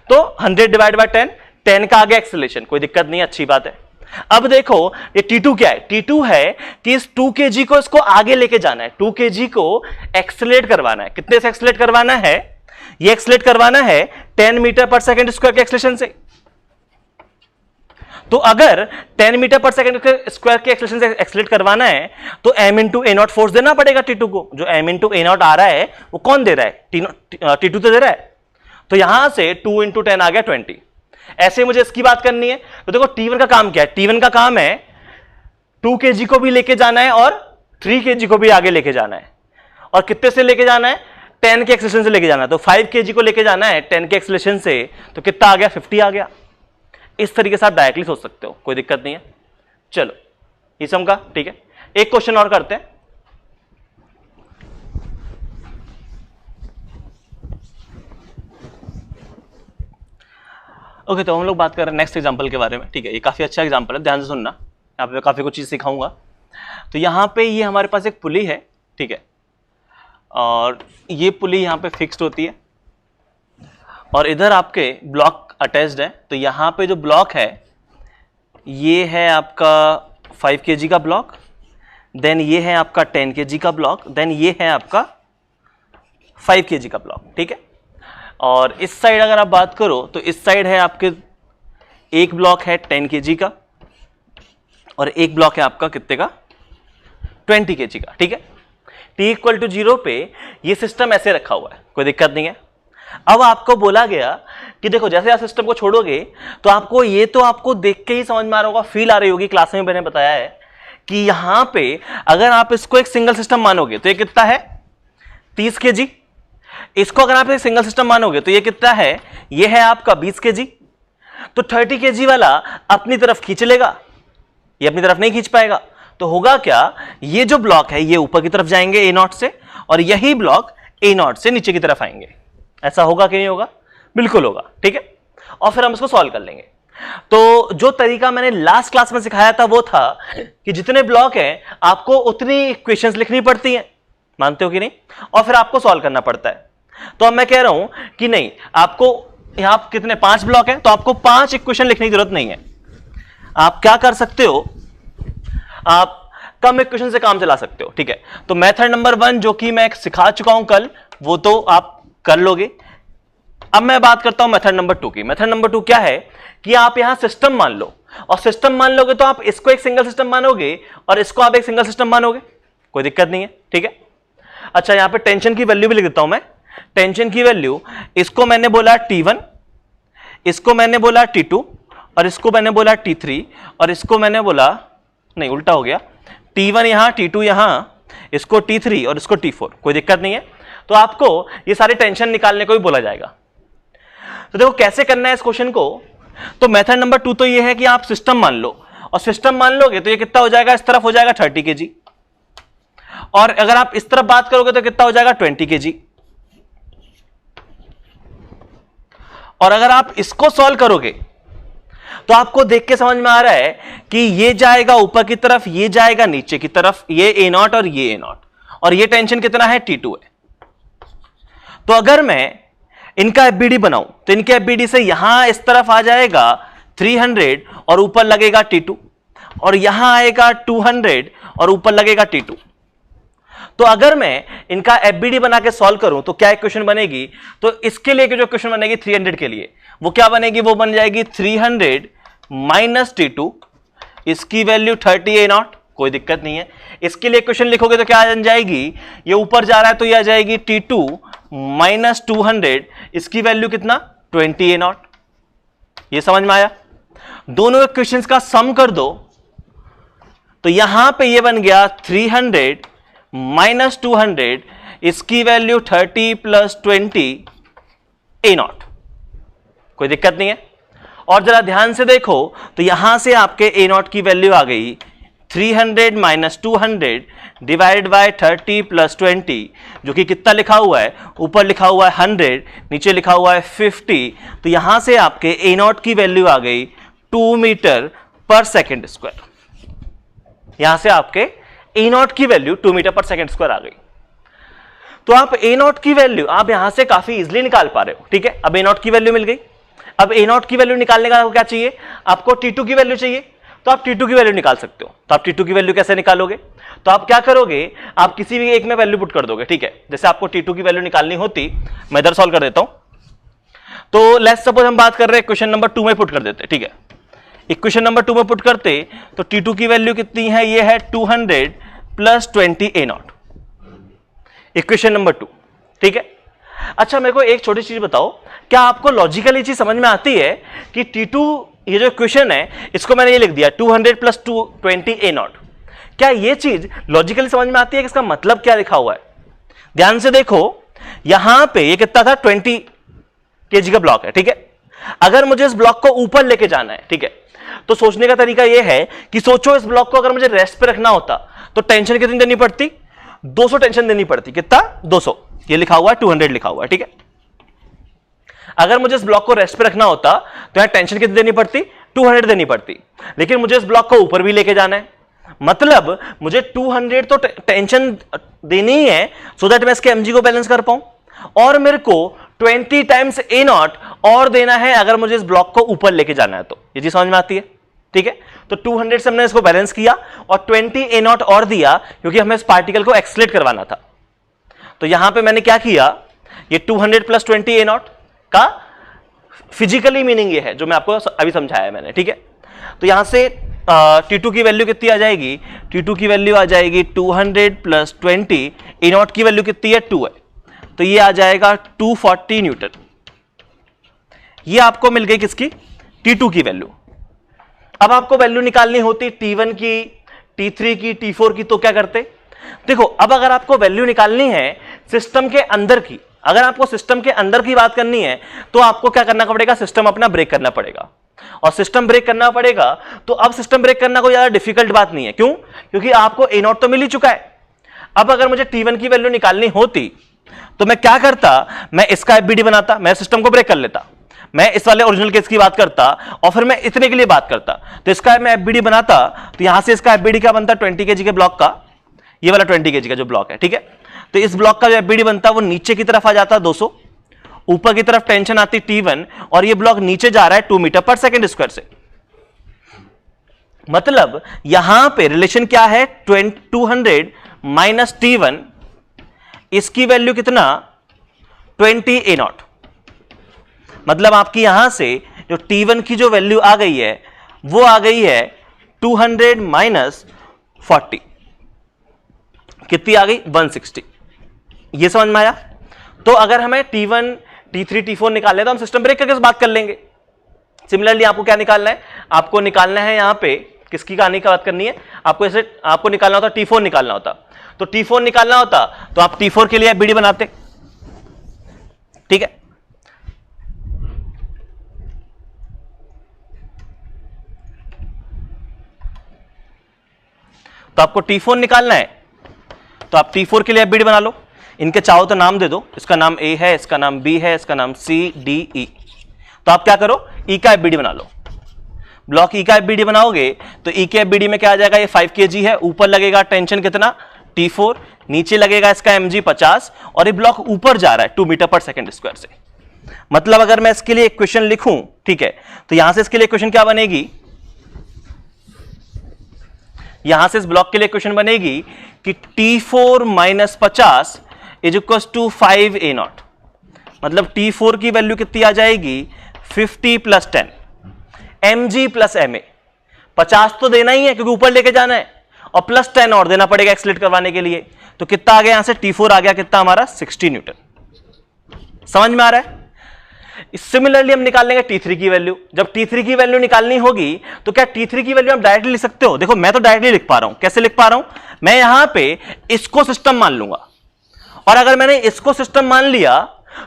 तो 100 डिवाइड बाय 10 का आ गया एक्सेलरेशन, कोई दिक्कत नहीं है, अच्छी बात है। अब देखो ये T2 क्या है, T2 है कि इस 2 kg को इसको आगे लेके जाना है, 2 kg को एक्सेलरेट करवाना है। कितने से एक्सेलरेट करवाना है, ये एक्सेलरेट करवाना है 10 मीटर पर सेकंड स्क्वायर के एक्सेलरेशन से। तो अगर 10 मीटर पर सेकंड स्क्वायर के एक्सेलरेशन से एक्सेलरेट करवाना है तो m × a0 फोर्स देना पड़ेगा T2 को। जो m × a0 आ रहा है वो कौन दे रहा है, T2 तो दे रहा है। तो यहां से 2 × 10 आ गया 20। ऐसे मुझे इसकी बात करनी है। तो देखो T1 का काम क्या है, T1 का काम है 2 kg को भी लेके जाना है और 3 kg को भी आगे लेके जाना है। और कितने से लेके जाना है, 10 के एक्सेलरेशन से लेके जाना है। तो 5 kg को लेके जाना है 10 के एक्सेलरेशन से, तो कितना आ गया, 50 आ गया। इस तरीके से आप डायरेक्टली सोच सकते हो, कोई दिक्कत नहीं है। चलो ये समझा, ठीक है। एक क्वेश्चन और करते हैं। ओके तो हम लोग बात कर रहे हैं नेक्स्ट एग्जांपल के बारे में, ठीक है। ये काफी अच्छा एग्जांपल है, ध्यान से सुनना, यहाँ पे काफी कुछ चीज सिखाऊंगा। तो यहाँ पे ये हमारे पास एक पुली है, ठीक है, और ये पुली यहाँ पे फिक्स्ड होती है और इधर आपके ब्लॉक अटैच्ड है। तो यहाँ पे जो ब्लॉक है ये है आपका 5 kg का ब्लॉक, देन ये है आपका 10 kg का ब्लॉक, देन ये है आपका 5 kg का ब्लॉक, ठीक है। और इस साइड अगर आप बात करो तो इस साइड है आपके एक ब्लॉक है 10 kg का और एक ब्लॉक है आपका कितने का, 20 kg का, ठीक है। T = 0 पे ये सिस्टम ऐसे रखा हुआ है, कोई दिक्कत नहीं है। अब आपको बोला गया कि देखो जैसे आप सिस्टम को छोड़ोगे तो आपको ये तो आपको देख के ही समझ में आ रहा होगा, फील आ रही होगी, क्लास में मैंने बताया है कि यहां पे अगर आप इसको एक सिंगल सिस्टम मानोगे तो ये कितना है, 30 kg। इसको अगर आप एक सिंगल सिस्टम मानोगे तो ये कितना है, ये है आपका 20 kg। तो 30 kg वाला अपनी तरफ खींच लेगा, ये अपनी तरफ नहीं खींच पाएगा। तो होगा क्या, ये जो ब्लॉक है ये ऊपर की तरफ जाएंगे A0 से और यही ब्लॉक A0 से नीचे की तरफ आएंगे। ऐसा होगा कि नहीं होगा, बिल्कुल होगा, ठीक है। और फिर हम इसको सॉल्व कर लेंगे। तो जो तरीका मैंने लास्ट क्लास में सिखाया था वो था कि जितने ब्लॉक हैं आपको उतनी इक्वेशंस लिखनी पड़ती हैं, मानते हो कि नहीं, और फिर आपको सॉल्व करना पड़ता है। तो अब मैं कह रहा हूं कि नहीं, आपको यहां कितने 5 ब्लॉक हैं तो आपको 5 इक्वेशन लिखने की जरूरत नहीं है। आप क्या कर सकते हो, आप कम इक्वेशन से काम चला सकते हो, ठीक है। तो मेथड नंबर 1 जो कि मैं सिखा चुका हूं कल, वो तो आप कर लोगे। अब मैं बात करता हूं मेथड नंबर 2 की। मेथड नंबर 2 क्या है कि आप यहां सिस्टम मान लो, और सिस्टम मान लोगे तो आप इसको एक सिंगल सिस्टम मानोगे और इसको आप एक सिंगल सिस्टम मानोगे, कोई दिक्कत नहीं है, ठीक है। अच्छा यहां पे टेंशन की वैल्यू भी लिख देता हूं मैं। टेंशन की वैल्यू, इसको मैंने बोला T1, इसको मैंने बोला T2 और इसको मैंने बोला T3 और इसको मैंने बोला, नहीं उल्टा हो गया, T1 यहां, T2 यहां, इसको T3 और इसको T4, कोई दिक्कत नहीं है। तो आपको ये सारी टेंशन निकालने को भी बोला जाएगा। तो देखो कैसे करना है इस क्वेश्चन को। तो मेथड नंबर 2 तो ये है कि आप सिस्टम मान लो, और सिस्टम मान लोगे तो ये कितना हो जाएगा, इस तरफ हो जाएगा 30 kg, और अगर आप इस तरफ बात करोगे तो कितना हो जाएगा 20 kg। और अगर आप इसको सॉल्व करोगे तो आपको देख के समझ में आ रहा है कि ये जाएगा ऊपर की तरफ, ये जाएगा नीचे की तरफ, ये A0 और ये A0, और ये टेंशन कितना है, T2 है। तो अगर मैं इनका एफबीडी बनाऊं तो इनके एफबीडी से यहां इस तरफ आ जाएगा 300 और ऊपर लगेगा T2, और यहां आएगा 200 और ऊपर लगेगा T2। तो अगर मैं इनका एफबीडी बना के सॉल्व करूं तो क्या इक्वेशन बनेगी, तो इसके लिए जो इक्वेशन बनेगी 300 के लिए, वो क्या बनेगी, वो बन जाएगी 300 - T2, इसकी वैल्यू 30 A0, कोई दिक्कत नहीं है। इसके लिए इक्वेशन लिखोगे तो क्या बन जाएगी, ये ऊपर जा रहा है तो ये आ जाएगी T2 - 200, इसकी वैल्यू कितना 20 ए नॉट। ये समझ में आया? दोनों इक्वेशंस का सम कर दो तो यहां पे ये बन गया 300 माइनस 200, इसकी वैल्यू 30 प्लस 20 ए नॉट। कोई दिक्कत नहीं है। और जरा ध्यान से देखो तो यहां से आपके ए नॉट की वैल्यू आ गई 300 माइनस 200 डिवाइड बाय 30 प्लस 20, जो कि कितना लिखा हुआ है? ऊपर लिखा हुआ है 100, नीचे लिखा हुआ है 50। तो यहां से आपके ए नॉट की वैल्यू आ गई 2 मीटर पर सेकेंड स्क्वायर। यहां से आपके ए नॉट की वैल्यू 2 मीटर पर सेकेंड स्क्वायर आ गई। तो आप ए नॉट की वैल्यू आप यहां से काफी इजीली निकाल पा रहे हो। ठीक है, अब ए नॉट की वैल्यू मिल गई। अब ए नॉट की वैल्यू निकालने का आपको क्या चाहिए? आपको T2 की वैल्यू चाहिए। तो आप T2 की वैल्यू निकाल सकते हो। तो आप T2 की वैल्यू कैसे निकालोगे? तो आप क्या करोगे, आप किसी भी एक में वैल्यू पुट कर दोगे। ठीक है, जैसे आपको T2 की वैल्यू निकालनी होती, मैं इधर सॉल्व कर देता हूं। तो लेट्स सपोज हम बात कर रहे हैं क्वेश्चन नंबर 2 में पुट कर देते। ठीक है, इक्वेशन नंबर 2 में पुट करते तो T2 की वैल्यू कितनी है? ये है 200 plus 20 A not, equation number 2। ठीक है, अच्छा मेरे को एक छोटी चीज बताओ, क्या आपको लॉजिकली चीज समझ में आती है कि T2 ये जो इक्वेशन है इसको मैंने ये लिख दिया 200 प्लस 20 ए नॉट, क्या ये चीज लॉजिकली समझ में आती है कि इसका मतलब क्या लिखा हुआ है? ध्यान से देखो, यहां पे ये कितना था? 20 kg का ब्लॉक है। ठीक है, अगर मुझे इस ब्लॉक को ऊपर लेके जाना है, ठीक है, तो सोचने का तरीका ये है कि सोचो इस ब्लॉक को अगर मुझे रेस्ट पे रखना होता तो टेंशन कितनी देनी पड़ती? 200 टेंशन देनी पड़ती। कितना? 200। ये लिखा हुआ है 200 लिखा हुआ है। ठीक है, अगर मुझे इस ब्लॉक को रेस्ट पे रखना होता तो यहां टेंशन कितनी देनी पड़ती? 200 देनी पड़ती। लेकिन मुझे इस ब्लॉक को ऊपर भी लेके जाना है, मतलब मुझे 200 तो टेंशन देनी ही है सो दैट मैं इसके एमजी को बैलेंस कर पाऊं, और मेरे को 20 टाइम्स ए नॉट और देना है अगर मुझे इस ब्लॉक को ऊपर लेके जाना है। तो ये चीज समझ में आती है? ठीक है, तो 200 से हमने इसको बैलेंस किया और 20 ए नॉट और दिया क्योंकि हमें इस पार्टिकल को एक्सलेट करवाना था। तो यहां पे मैंने क्या किया, ये 200 प्लस 20 ए नॉट का फिजिकली मीनिंग ये है जो मैं आपको अभी समझाया मैंने। ठीक है, तो यहां से T2 की वैल्यू कितनी आ जाएगी? T2 की वैल्यू आ जाएगी 200 प्लस 20, ए नॉट की वैल्यू कितनी है? 2 है, तो ये आ जाएगा 240 न्यूटन। ये आपको मिल गई किसकी? T2 की वैल्यू। अब आपको वैल्यू निकालनी होती T1 की, T3 की, T4 की, तो क्या करते? देखो, अब अगर आपको वैल्यू निकालनी है सिस्टम के अंदर की, अगर आपको सिस्टम के अंदर की बात करनी है तो आपको क्या करना पड़ेगा? सिस्टम अपना ब्रेक करना पड़ेगा। और सिस्टम ब्रेक करना पड़ेगा तो अब सिस्टम ब्रेक करना कोई ज्यादा डिफिकल्ट बात नहीं है। क्यों? क्योंकि आपको ए नॉट तो मिल ही चुका है। अब अगर मुझे T1 की वैल्यू निकालनी होती तो मैं क्या करता? मैं इसका एफबीडी बनाता, मैं सिस्टम को ब्रेक कर लेता, मैं इस वाले ओरिजिनल केस की बात करता और फिर मैं इतने के लिए बात करता। तो इसका मैं एफबीडी बनाता तो यहां से इसका एफबीडी क्या बनता? 20 kg के ब्लॉक का, ये वाला 20 kg का जो ब्लॉक है। ठीक है, तो इस ब्लॉक का जो एफबीडी बनता वो नीचे की तरफ आ जाता 200, ऊपर की तरफ टेंशन आती T1 और ये ब्लॉक नीचे जा रहा है 2 मीटर पर सेकेंड स्क्वायर से। मतलब यहां पे रिलेशन क्या है? 200 माइनस T1, इसकी वैल्यू कितना? 20 ए नॉट। मतलब आपकी यहां से जो T1 की जो वैल्यू आ गई है वो आ गई है 200 माइनस 40, कितनी आ गई? 160। ये समझ में आया? तो अगर हमें T1, T3, T4 निकालने तो हम सिस्टम ब्रेक करके बात कर लेंगे। सिमिलरली आपको क्या निकालना है? आपको निकालना है यहां पे किसकी कहानी की बात करनी है? आपको ऐसे आपको निकालना होता T4 निकालना होता, तो T4 निकालना होता तो आप T4 के लिए एफबीडी बनाते। ठीक है, तो आपको T4 निकालना है तो आप T4 के लिए एफबीडी बना लो। इनके चाहो तो नाम दे दो, इसका नाम A है, इसका नाम B है, इसका नाम C, D, E। तो आप क्या करो? E का एफबीडी बना लो। ब्लॉक E का एफबीडी बनाओगे तो E के एफबीडी में क्या आ जाएगा? ये 5 kg है, ऊपर लगेगा टेंशन कितना? T4, नीचे लगेगा इसका mg 50 और ये ब्लॉक ऊपर जा रहा है 2 मीटर पर सेकेंड स्क्वायर से। मतलब अगर मैं इसके लिए इक्वेशन लिखूं, ठीक है, तो यहां से इसके लिए इक्वेशन क्या बनेगी? यहां से इस ब्लॉक के लिए इक्वेशन बनेगी कि T4 minus 50 is equal to 5 a naught. मतलब T4 की वैल्यू कितनी आ जाएगी? 50 प्लस 10 mg प्लस ma। 50 तो देना ही है क्योंकि ऊपर लेके जाना है, और प्लस 10 और देना पड़ेगा एक्सलेट करवाने के लिए। तो कितना आ गया? यहां से T4 आ गया कितना हमारा? 60 न्यूटन। समझ में आ रहा है? सिमिलरली हम निकाल लेंगे T3 की वैल्यू। जब T3 की वैल्यू निकालनी होगी तो क्या T3 की वैल्यू आप डायरेक्टली लिख सकते हो? देखो मैं तो डायरेक्टली लिख पा रहा हूं। कैसे लिख पा रहा हूं? मैं यहां पे इसको सिस्टम मान लूंगा, और अगर मैंने इसको सिस्टम मान लिया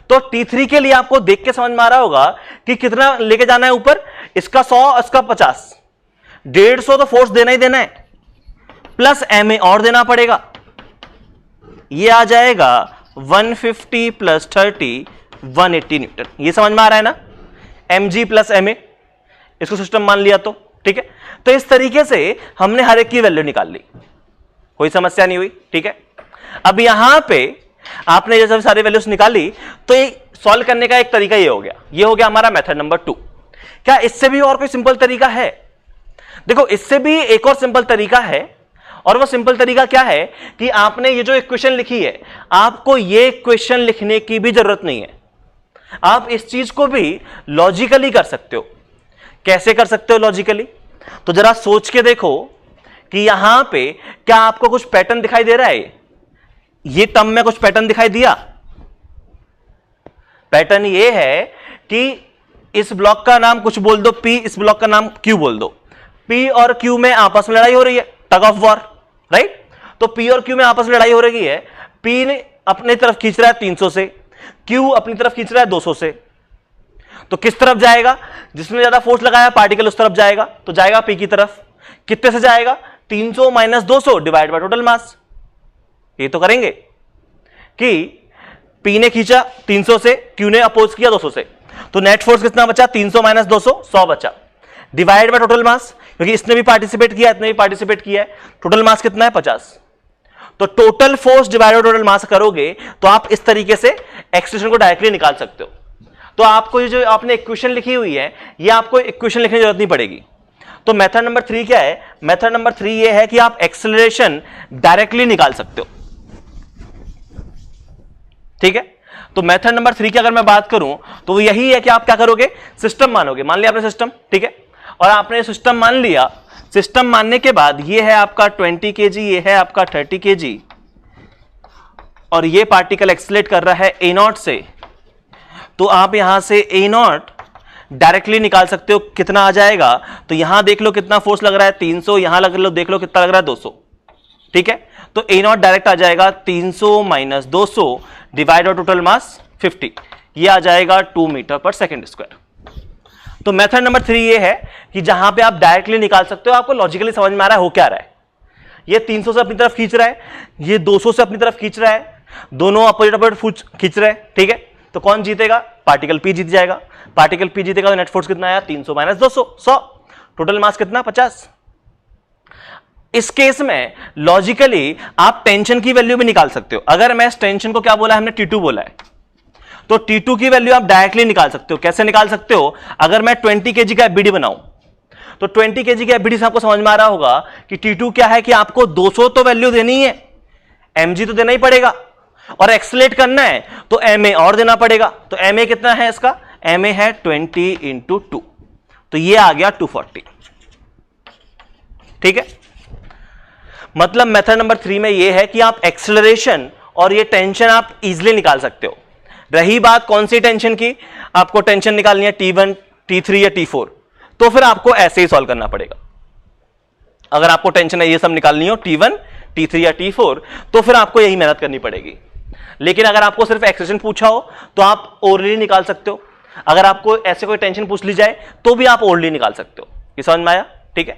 तो T3 के लिए आपको देख के समझ में आ रहा होगा कि कितना लेके जाना है ऊपर, इसका 100, इसका 50, 150 तो फोर्स देना ही देना है, प्लस MA और देना पड़ेगा। ये आ जाएगा 150 प्लस 30 180 न्यूटन। ये समझ में आ रहा है ना? mg प्लस MA, इसको सिस्टम मान लिया तो ठीक है। तो इस तरीके से हमने हर एक की वैल्यू निकाल ली, कोई समस्या नहीं हुई। ठीक है, अब यहां पे आपने ये सब सारी वैल्यूज निकाली तो ये सॉल्व करने का एक तरीका ये हो गया। ये हो गया हमारा मेथड नंबर 2। क्या इससे भी और कोई सिंपल तरीका है? देखो इससे भी एक और सिंपल तरीका है, और वो सिंपल तरीका क्या है कि आपने ये जो इक्वेशन लिखी है, आपको ये इक्वेशन लिखने की भी जरूरत नहीं है। आप इस चीज को भी लॉजिकली कर सकते हो। कैसे कर सकते हो लॉजिकली? तो जरा सोच के देखो कि यहां पे क्या आपको कुछ पैटर्न दिखाई दे रहा है? ये टर्म में कुछ पैटर्न दिखाई दिया? पैटर्न ये है कि इस ब्लॉक का नाम कुछ बोल दो P, इस ब्लॉक का नाम Q बोल दो। P और Q में आपस में लड़ाई हो रही है, टग ऑफ वॉर, राइट? तो P और Q में आपस में लड़ाई हो रही है। P ने अपनी तरफ खींच रहा है 300 से, Q अपनी तरफ खींच रहा है 200 से। तो किस तरफ जाएगा? जिसने ज्यादा फोर्स लगाया पार्टिकल उस तरफ जाएगा, तो जाएगा P की तरफ। कितने से जाएगा? 300 minus 200 divide by total mass. ये तो करेंगे कि P ने खींचा 300 से, Q ने अपोज किया 200 से, तो नेट फोर्स कितना बचा? 300 माइनस 200, 100 बचा, डिवाइड बाय टोटल मास, क्योंकि इसने भी पार्टिसिपेट किया, इतने भी पार्टिसिपेट किया है। टोटल मास कितना है? 50। तो total force divide by total mass करोगे तो आप इस तरीके से एक्सप्रेशन को डायरेक्टली निकाल सकते हो। तो आपको ये जो आपने इक्वेशन लिखी हुई है, ये आपको इक्वेशन लिखने की जरूरत नहीं पड़ेगी। तो मेथड नंबर 3 क्या है? मेथड नंबर 3 ये है कि आप एक्सेलरेशन डायरेक्टली निकाल सकते हो। ठीक है, तो मेथड नंबर 3 की अगर मैं बात करूं तो वो यही है कि आप क्या करोगे? सिस्टम मानोगे। मान लिया आपने सिस्टम, ठीक है, और आपने सिस्टम मान लिया। सिस्टम मानने के बाद ये है आपका 20 kg, ये है आपका 30 kg, और ये पार्टिकल एक्सेलरेट कर रहा है A0 से। तो आप यहां से A0 डायरेक्टली निकाल सकते हो। कितना आ जाएगा? तो यहां देख लो कितना फोर्स लग रहा है, 300, यहां लग लो, देख लो कितना लग रहा है, 200। ठीक है, तो A0 डायरेक्ट आ जाएगा 300 minus 200 divide by total mass 50। ये आ जाएगा 2 मीटर पर सेकेंड स्क्वायर। तो मेथड नंबर 3 ये है कि जहां पे आप डायरेक्टली निकाल सकते हो। आपको लॉजिकली समझ में आ रहा है हो क्या रहा है? ये 300 से अपनी तरफ खींच रहा है, ये 200 से अपनी तरफ खींच रहा है, दोनों अपोजिट अपोजिट खींच रहे हैं। ठीक है, तो कौन जीतेगा? पार्टिकल P जीत जाएगा। पार्टिकल P जीतेगा तो नेट फोर्स कितना आया? 300 माइनस 200, 100। टोटल मास कितना? 50। इस केस में लॉजिकली आप टेंशन की वैल्यू भी निकाल सकते हो। अगर मैं इस टेंशन को क्या बोला है? हमने T2 बोला है, तो T2 की वैल्यू आप डायरेक्टली निकाल सकते हो। कैसे निकाल सकते हो? अगर मैं 20 kg का FBD बनाऊं तो 20 kg के FBD से आपको समझ में आ रहा होगा कि T2 क्या है कि आपको 200 तो वैल्यू देनी है, mg तो देना ही पड़ेगा, और एक्सेलरेट करना है तो ma और देना पड़ेगा। तो ma कितना है इसका? ma है 20 इंटू 2, तो ये आ गया 240। ठीक है, मतलब मेथड नंबर 3 में ये है कि आप एक्सेलरेशन और ये टेंशन आप इजीली निकाल सकते हो। रही बात कौन सी टेंशन की? आपको टेंशन निकालनी है T1, T3 या T4, तो फिर आपको ऐसे ही सॉल्व करना पड़ेगा। अगर आपको टेंशन है ये सब निकालनी हो T1, T3 या T4, तो फिर आपको यही मेहनत करनी पड़ेगी। लेकिन अगर आपको सिर्फ एक्सप्रेशन पूछा हो तो आप ओरली निकाल सकते हो। अगर आपको ऐसे कोई टेंशन पूछ ली जाए तो भी आप ओरली निकाल सकते हो। ये समझ में आया? ठीक है,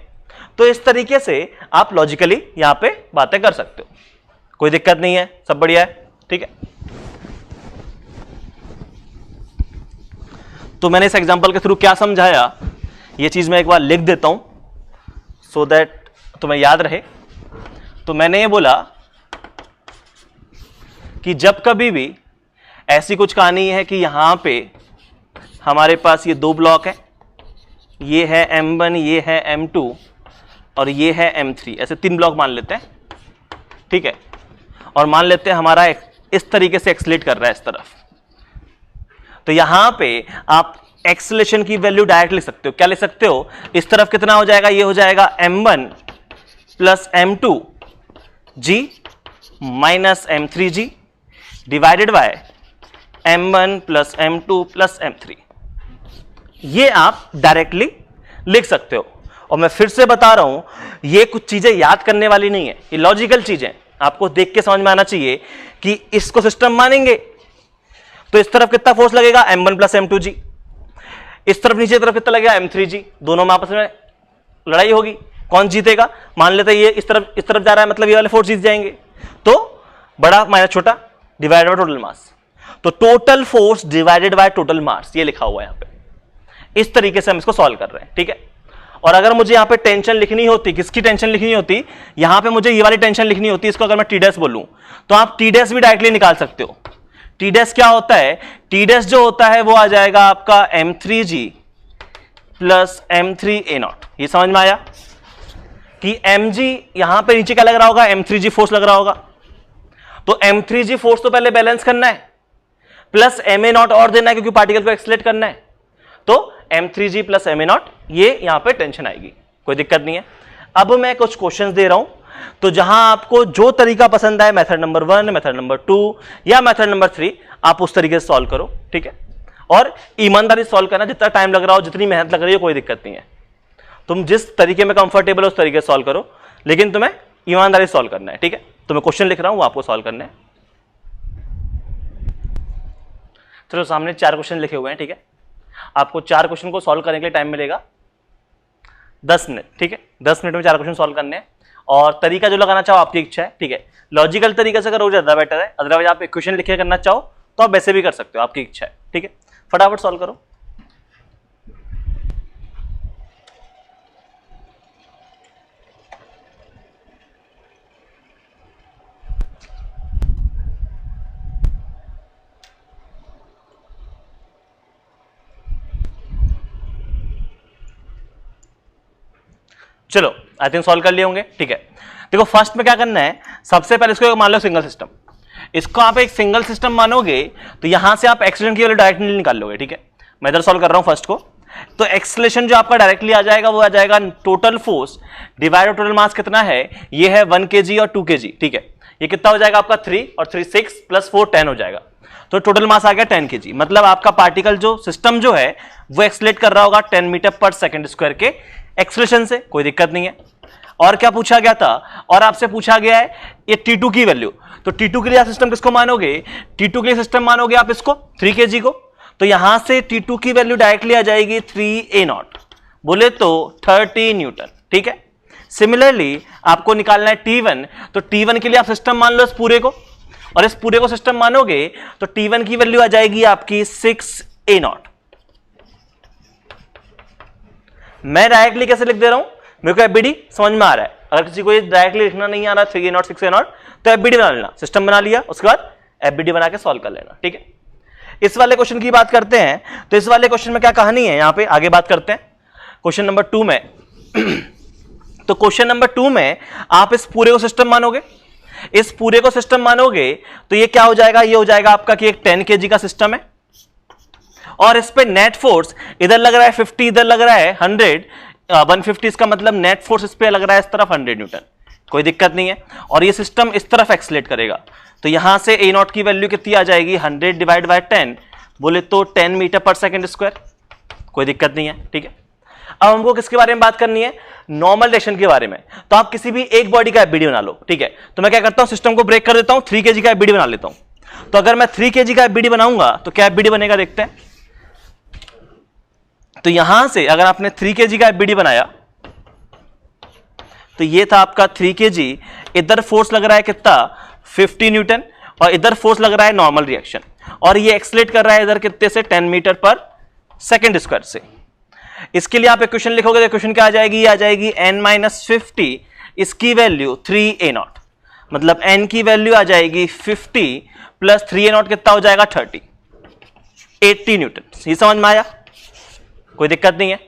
तो इस तरीके से आप लॉजिकली यहां पे बातें कर सकते हो, कोई दिक्कत नहीं है, सब बढ़िया है। ठीक है, तो मैंने इस एग्जांपल के थ्रू क्या समझाया ये चीज मैं एक बार लिख देता हूं सो दैट तुम्हें याद रहे। तो मैंने ये बोला कि जब कभी भी ऐसी कुछ कहानी है कि यहां पे हमारे पास ये दो ब्लॉक है, ये है M1, ये है M2 और ये है M3, ऐसे 3 ब्लॉक मान लेते हैं। ठीक है, और मान लेते हैं हमारा इस तरीके से एक्सेलरेट कर रहा है इस तरफ। तो यहां पे आप एक्सेलरेशन की वैल्यू डायरेक्ट लिख सकते हो। क्या लिख सकते हो? इस तरफ कितना हो जाएगा? ये हो जाएगा M1 plus M2 G minus M3 G divided by M1 plus M2 plus M3। ये आप डायरेक्टली लिख सकते हो। और मैं फिर से बता रहा हूं, ये कुछ चीजें याद करने वाली नहीं है, ये लॉजिकल चीजें आपको देख के समझ में आना चाहिए कि इसको सिस्टम मानेंगे तो इस तरफ कितना फोर्स लगेगा m1 प्लस m2g, इस तरफ नीचे तरफ कितना लगेगा m3g, दोनों में आपस में लड़ाई होगी, कौन जीतेगा? मान लेते हैं ये इस तरफ जा रहा है, मतलब ये वाले फोर्स जीत जाएंगे। तो बड़ा माइनस छोटा डिवाइडेड बाय टोटल मास, तो total force divided by total mass, ये लिखा हुआ है यहां पे। इस तरीके से हम इसको सॉल्व कर रहे हैं, ठीक है। और अगर मुझे यहां पे टेंशन लिखनी होती, किसकी टेंशन लिखनी होती? यहां पे मुझे ये वाली टेंशन लिखनी होती, इसको अगर मैं टी डैश बोलूं तो आप टी डैश भी डायरेक्टली निकाल सकते हो। टी डैश क्या होता है? टी डैश जो होता है वो आ जाएगा आपका m3g प्लस m3a0। ये समझ में आया कि mg यहां पे नीचे क्या लग रहा होगा? m3g फोर्स लग रहा होगा। तो m3g फोर्स तो पहले बैलेंस करना है, प्लस ma0 और देना है क्योंकि पार्टिकल को एक्सलेट करना है। तो m3g प्लस ma0, ये यहां पे टेंशन आएगी, कोई दिक्कत नहीं है। अब मैं कुछ क्वेश्चंस दे रहा हूं, तो जहां आपको जो तरीका पसंद आए, मेथड नंबर 1, मेथड नंबर 2 या मेथड नंबर 3, आप उस तरीके से सॉल्व करो, ठीक है। और ईमानदारी सॉल्व करना, जितना टाइम लग रहा हो, जितनी मेहनत लग रही है, कोई दिक्कत नहीं है। तुम जिस तरीके में कंफर्टेबल हो उस तरीके से सॉल्व करो, लेकिन तुम्हें ईमानदारी सॉल्व करना है, ठीक है। तो मैं क्वेश्चन लिख रहा हूं, वो आपको सॉल्व करना है। चलो, सामने 4 क्वेश्चन लिखे हुए हैं, ठीक है। आपको 4 क्वेश्चन को सॉल्व करने के लिए टाइम मिलेगा 10 मिनट, ठीक है। 10 मिनट में 4 क्वेश्चन सॉल्व करने हैं, और तरीका जो लगाना चाहो आपकी इच्छा है, ठीक है। लॉजिकल तरीके से करो, ज्यादा बेटर है। अदरवाइज आप इक्वेशन लिखे करना चाहो तो आप वैसे भी कर सकते हो, आपकी इच्छा है, ठीक है। फटाफट सॉल्व करो। चलो, आई थिंक सॉल्व कर लिए होंगे, ठीक है। देखो, फर्स्ट में क्या करना है, सबसे पहले इसको मान लो सिंगल सिस्टम। इसको आप एक सिंगल सिस्टम मानोगे तो यहां से आप एक्सीलरेशन की वैल्यू डायरेक्टली निकाल लोगे, ठीक है। मैं इधर सॉल्व कर रहा हूं फर्स्ट को। तो एक्सीलरेशन जो आपका डायरेक्टली आ जाएगा वो आ जाएगा total force divide total mass कितना है, ये है 1 kg और 2 kg, ठीक है। ये कितना हो जाएगा आपका 3 और 3 6 प्लस 4 10 हो जाएगा। तो टोटल मास आ गया 10 kg। मतलब आपका पार्टिकल जो सिस्टम जो है वो एक्सलेट कर रहा होगा 10 मीटर पर सेकेंड स्क्वायर के एक्सीलरेशन से, कोई दिक्कत नहीं है। और क्या पूछा गया था? और आपसे पूछा गया है ये T2 की वैल्यू। तो T2 के लिए आप सिस्टम किसको मानोगे? T2 के लिए सिस्टम मानोगे आप इसको 3 kg को। तो यहां से T2 की वैल्यू डायरेक्टली आ जाएगी 3a0, बोले तो 30 न्यूटन, ठीक है। सिमिलरली आपको निकालना है T1, तो T1 के लिए आप सिस्टम मान लो इस पूरे को, और इस पूरे को सिस्टम मानोगे तो T1 की वैल्यू आ जाएगी आपकी 6a0। मैं डायरेक्टली कैसे लिख दे रहा हूं, मेरे को एफबीडी समझ में आ रहा है। अगर किसी को ये डायरेक्टली लिखना नहीं आ रहा 3a0 6a0, तो एफबीडी बना लेना, सिस्टम बना लिया, उसके बाद एफबीडी बना के सॉल्व कर लेना, ठीक है। इस वाले क्वेश्चन की बात करते हैं, तो इस वाले क्वेश्चन में क्या कहानी है, यहां पे आगे बात करते हैं क्वेश्चन नंबर 2 में। तो क्वेश्चन नंबर 2 में आप इस पूरे को सिस्टम मानोगे, इस पूरे को सिस्टम मानोगे तो ये क्या हो जाएगा, ये हो जाएगा आपका कि एक 10 kg का सिस्टम है, और इस पे नेट फोर्स इधर लग रहा है 50, इधर लग रहा है 100, 150, इसका मतलब नेट फोर्स इस पे लग रहा है इस तरफ 100 न्यूटन, कोई दिक्कत नहीं है। और ये सिस्टम इस तरफ एक्सलेट करेगा, तो यहां से a0 की वैल्यू कितनी आ जाएगी, 100 डिवाइड बाय 10, बोले तो 10 मीटर पर सेकेंड स्क्वायर, कोई दिक्कत नहीं है, ठीक है। अब हमको किसके बारे में बात करनी है, नॉर्मल रिएक्शन के बारे में। तो आप किसी भी एक बॉडी का एफबीडी बना लो, ठीक है। तो मैं क्या करता हूं, सिस्टम को ब्रेक कर देता हूं, 3 kg का एफबीडी बना लेता हूं। तो अगर मैं 3 kg का एफबीडी बनाऊंगा तो क्या एफबीडी बनेगा, देखते हैं। तो यहां से अगर आपने 3 kg का एफबीडी बनाया तो ये था आपका 3 kg, इधर फोर्स लग रहा है कितना 50 न्यूटन, और इधर फोर्स लग रहा है नॉर्मल रिएक्शन, और ये एक्सलेट कर रहा है इधर कितने से 10 मीटर पर सेकेंड स्क्वायर से। इसके लिए आप इक्वेशन लिखोगे तो इक्वेशन क्या आ जाएगी, ये आ जाएगी n-50, इसकी वैल्यू 3a0, मतलब n की वैल्यू आ जाएगी 50 प्लस 3a0 कितना हो जाएगा 30, 80 न्यूटन। ये समझ में आया, कोई दिक्कत नहीं है।